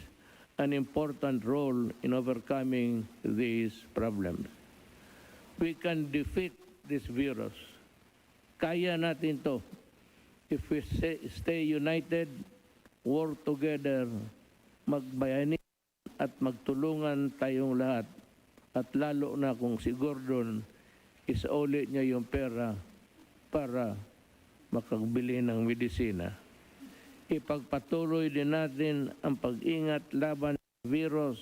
an important role in overcoming these problems. We can defeat this virus. Kaya natin to if we stay united, work together, magbayani at magtulungan tayong lahat. At lalo na kung si Gordon isauli niya yung pera para makagbili ng medisina. Ipagpatuloy din natin ang pag-ingat laban sa virus.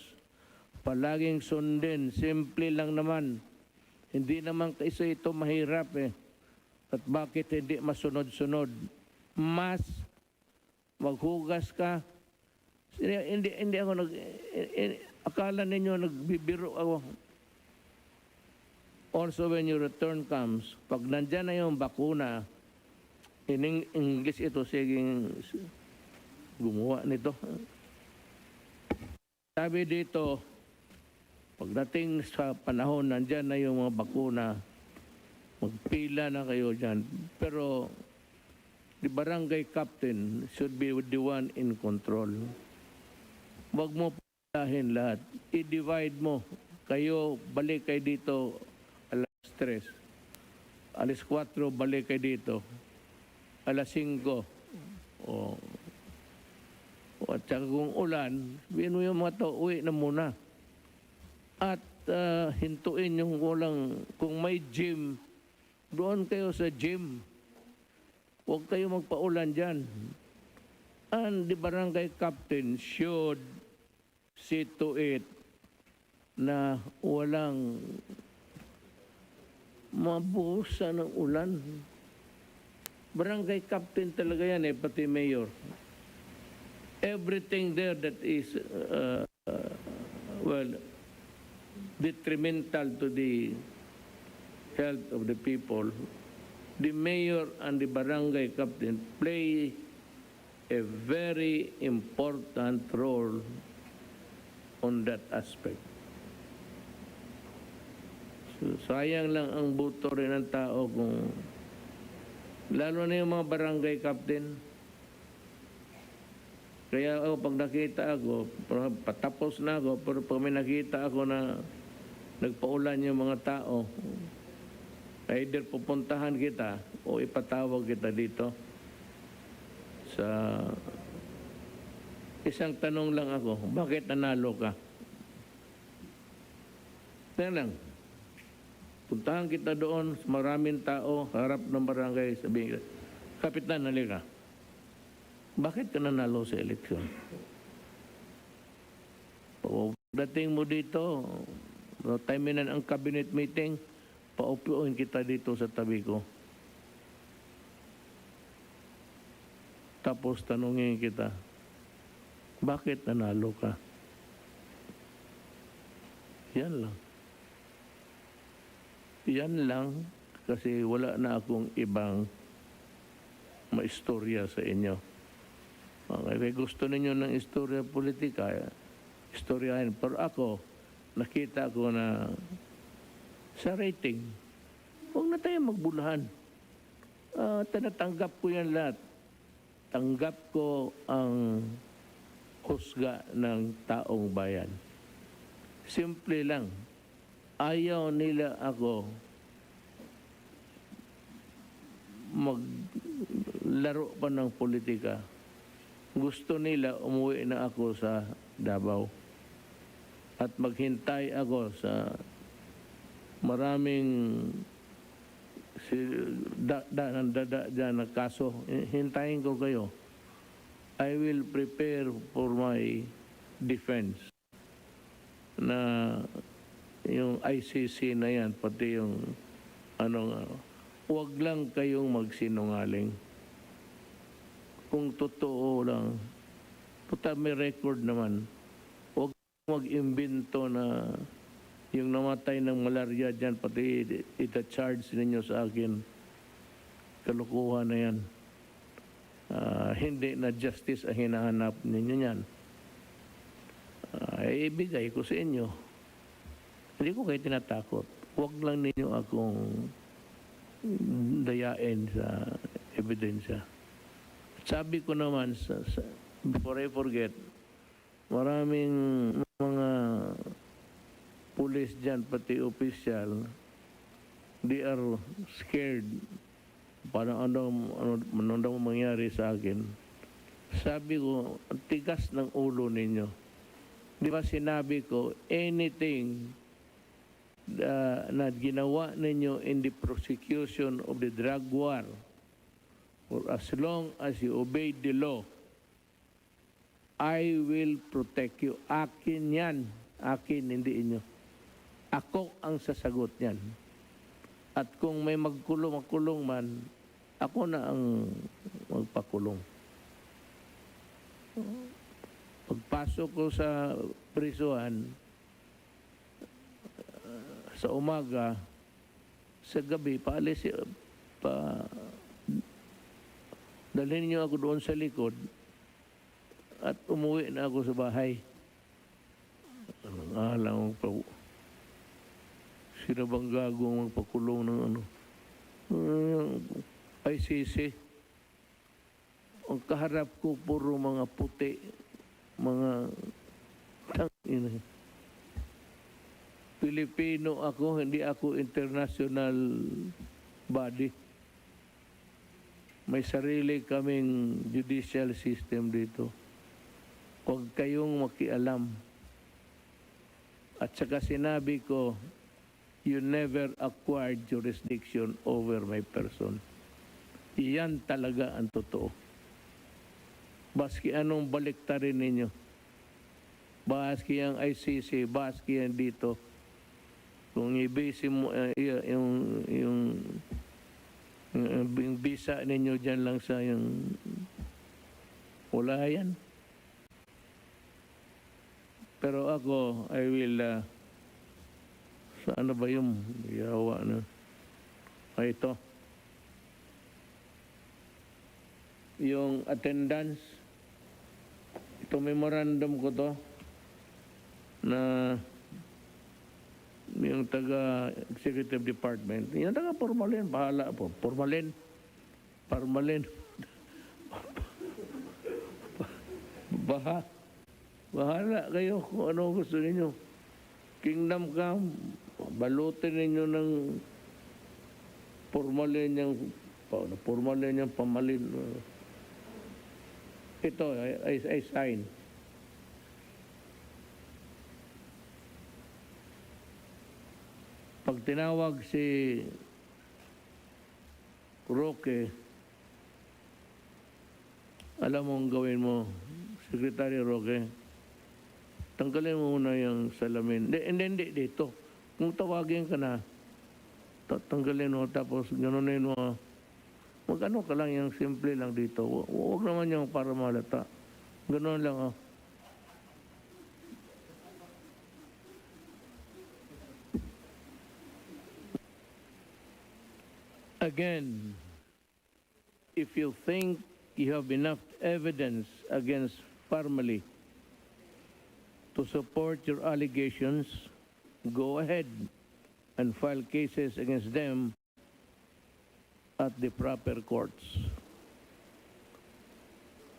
Palaging sundin, simple lang naman. Hindi naman kasi ito mahirap eh. At bakit hindi masunod-sunod? Mas maghugas ka. Hindi ako akala ninyo nagbibiro ako. Also when your return comes, pag nandyan na yung bakuna, in English ito, siging gumawa nito. Sabi dito, pagdating sa panahon, nandyan na yung mga bakuna, magpila na kayo dyan. Pero the barangay captain should be the one in control. Huwag mo palahin lahat. I-divide mo. Kayo, balik kayo dito alas 3. Alas 4, balik kayo dito. Alas 5. At saka kung ulan, sabihin mo yung mga to, uwi na muna. At hintuin yung walang, kung may gym, doon kayo sa gym. Huwag kayo magpaulan dyan. And the barangay captain should see to it na walang mabuhusa ng ulan. Barangay captain talaga yan eh, pati mayor. Everything there that is, detrimental to the health of the people, the mayor and the barangay captain play a very important role on that aspect. So, sayang lang ang buto rin ng tao kung lalo na yung mga barangay captain. Kaya ako, pag nakita ako, patapos na ako, pero pag may nakita ako na nagpaulan yung mga tao, either pupuntahan kita o ipatawag kita dito. Sa isang tanong lang ako, bakit nanalo ka? Yan lang. Puntahan kita doon, maraming tao, harap ng barangay, sabihin, Kapitan, halika. Bakit ka nanalo sa eleksyon? O dating mo dito, time na ang cabinet meeting, paupuin kita dito sa tabi ko. Tapos tanungin kita, bakit nanalo ka? Yan lang. Yan lang kasi wala na akong ibang maistorya sa inyo. Okay, gusto ninyo ng istorya politika, istoryahin. Pero ako, nakita ko na sa rating, huwag na tayo magbulahan. Tinatanggap ko yan lahat. Tanggap ko ang husga ng taong bayan. Simple lang. Ayaw nila ako maglaro pa ng politika. Gusto nila umuwi na ako sa Davao. At maghintay ako sa maraming si dyan na kaso, hintayin ko kayo. I will prepare for my defense na yung ICC na yan, pati yung huwag lang kayong magsinungaling. Kung totoo lang, total may record naman, huwag mag-imbento na yung namatay ng malaria dyan, pati ita-charge ninyo sa akin. Kalukuhan na yan. Hindi na justice ang hinahanap ninyo yan. Ibigay ko sa inyo. Hindi ko kayo tinatakot. Huwag lang ninyo akong dayain sa ebidensya. Sabi ko naman, before I forget, maraming mga pulis dyan, pati opisyal, they are scared. Parang ano daw mangyari sa akin. Sabi ko, ang tigas ng ulo ninyo. Di ba sinabi ko, anything na ginawa ninyo in the prosecution of the drug war, for as long as you obey the law, I will protect you. Akin yan. Akin, hindi inyo. Ako ang sasagot niyan. At kung may magkulong man, ako na ang magpakulong. Pagpasok ko sa prisuhan, sa umaga, sa gabi, dalhin niyo ako doon sa likod at umuwi na ako sa bahay. Alam mo, sino bang gagawang magpakulong ng ICC? Ang kaharap ko puro mga puti, mga Pilipino ako, hindi ako international body. May sarili kaming judicial system dito. Huwag kayong makialam. At saka sinabi ko, you never acquired jurisdiction over my person. Iyan talaga ang totoo. Baski anong baliktarin ninyo. Baski ang ICC, baski ang dito. Kung i-base mo yung visa ninyo dyan lang sa yung wala yan. Pero ako, I will sa ano ba yung yawa na ito yung attendance, ito memorandum ko to na yung taga executive department, yung taga formalin, bahala po, formalin bahala kayo kung ano gusto ninyo. Kingdom come, balutin ninyo ng formalin yung pamalin. Ito, I sign. Pag tinawag si Roque, alam mo ang gawin mo, Secretary Roque, tanggalin mo muna yung salamin. Hindi, dito. Kung tawagin ka na, tanggalin mo, tapos ganunin mo, mag-ano ka lang, yung simple lang dito. Huwag naman yung para malata. Ganun lang, oh. Again, if you think you have enough evidence against family to support your allegations, go ahead and file cases against them at the proper courts.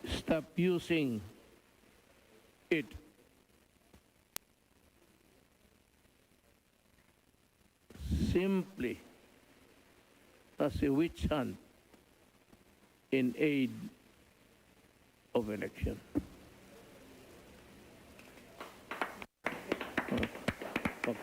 Stop using it simply as a witch hunt in aid of election. Pag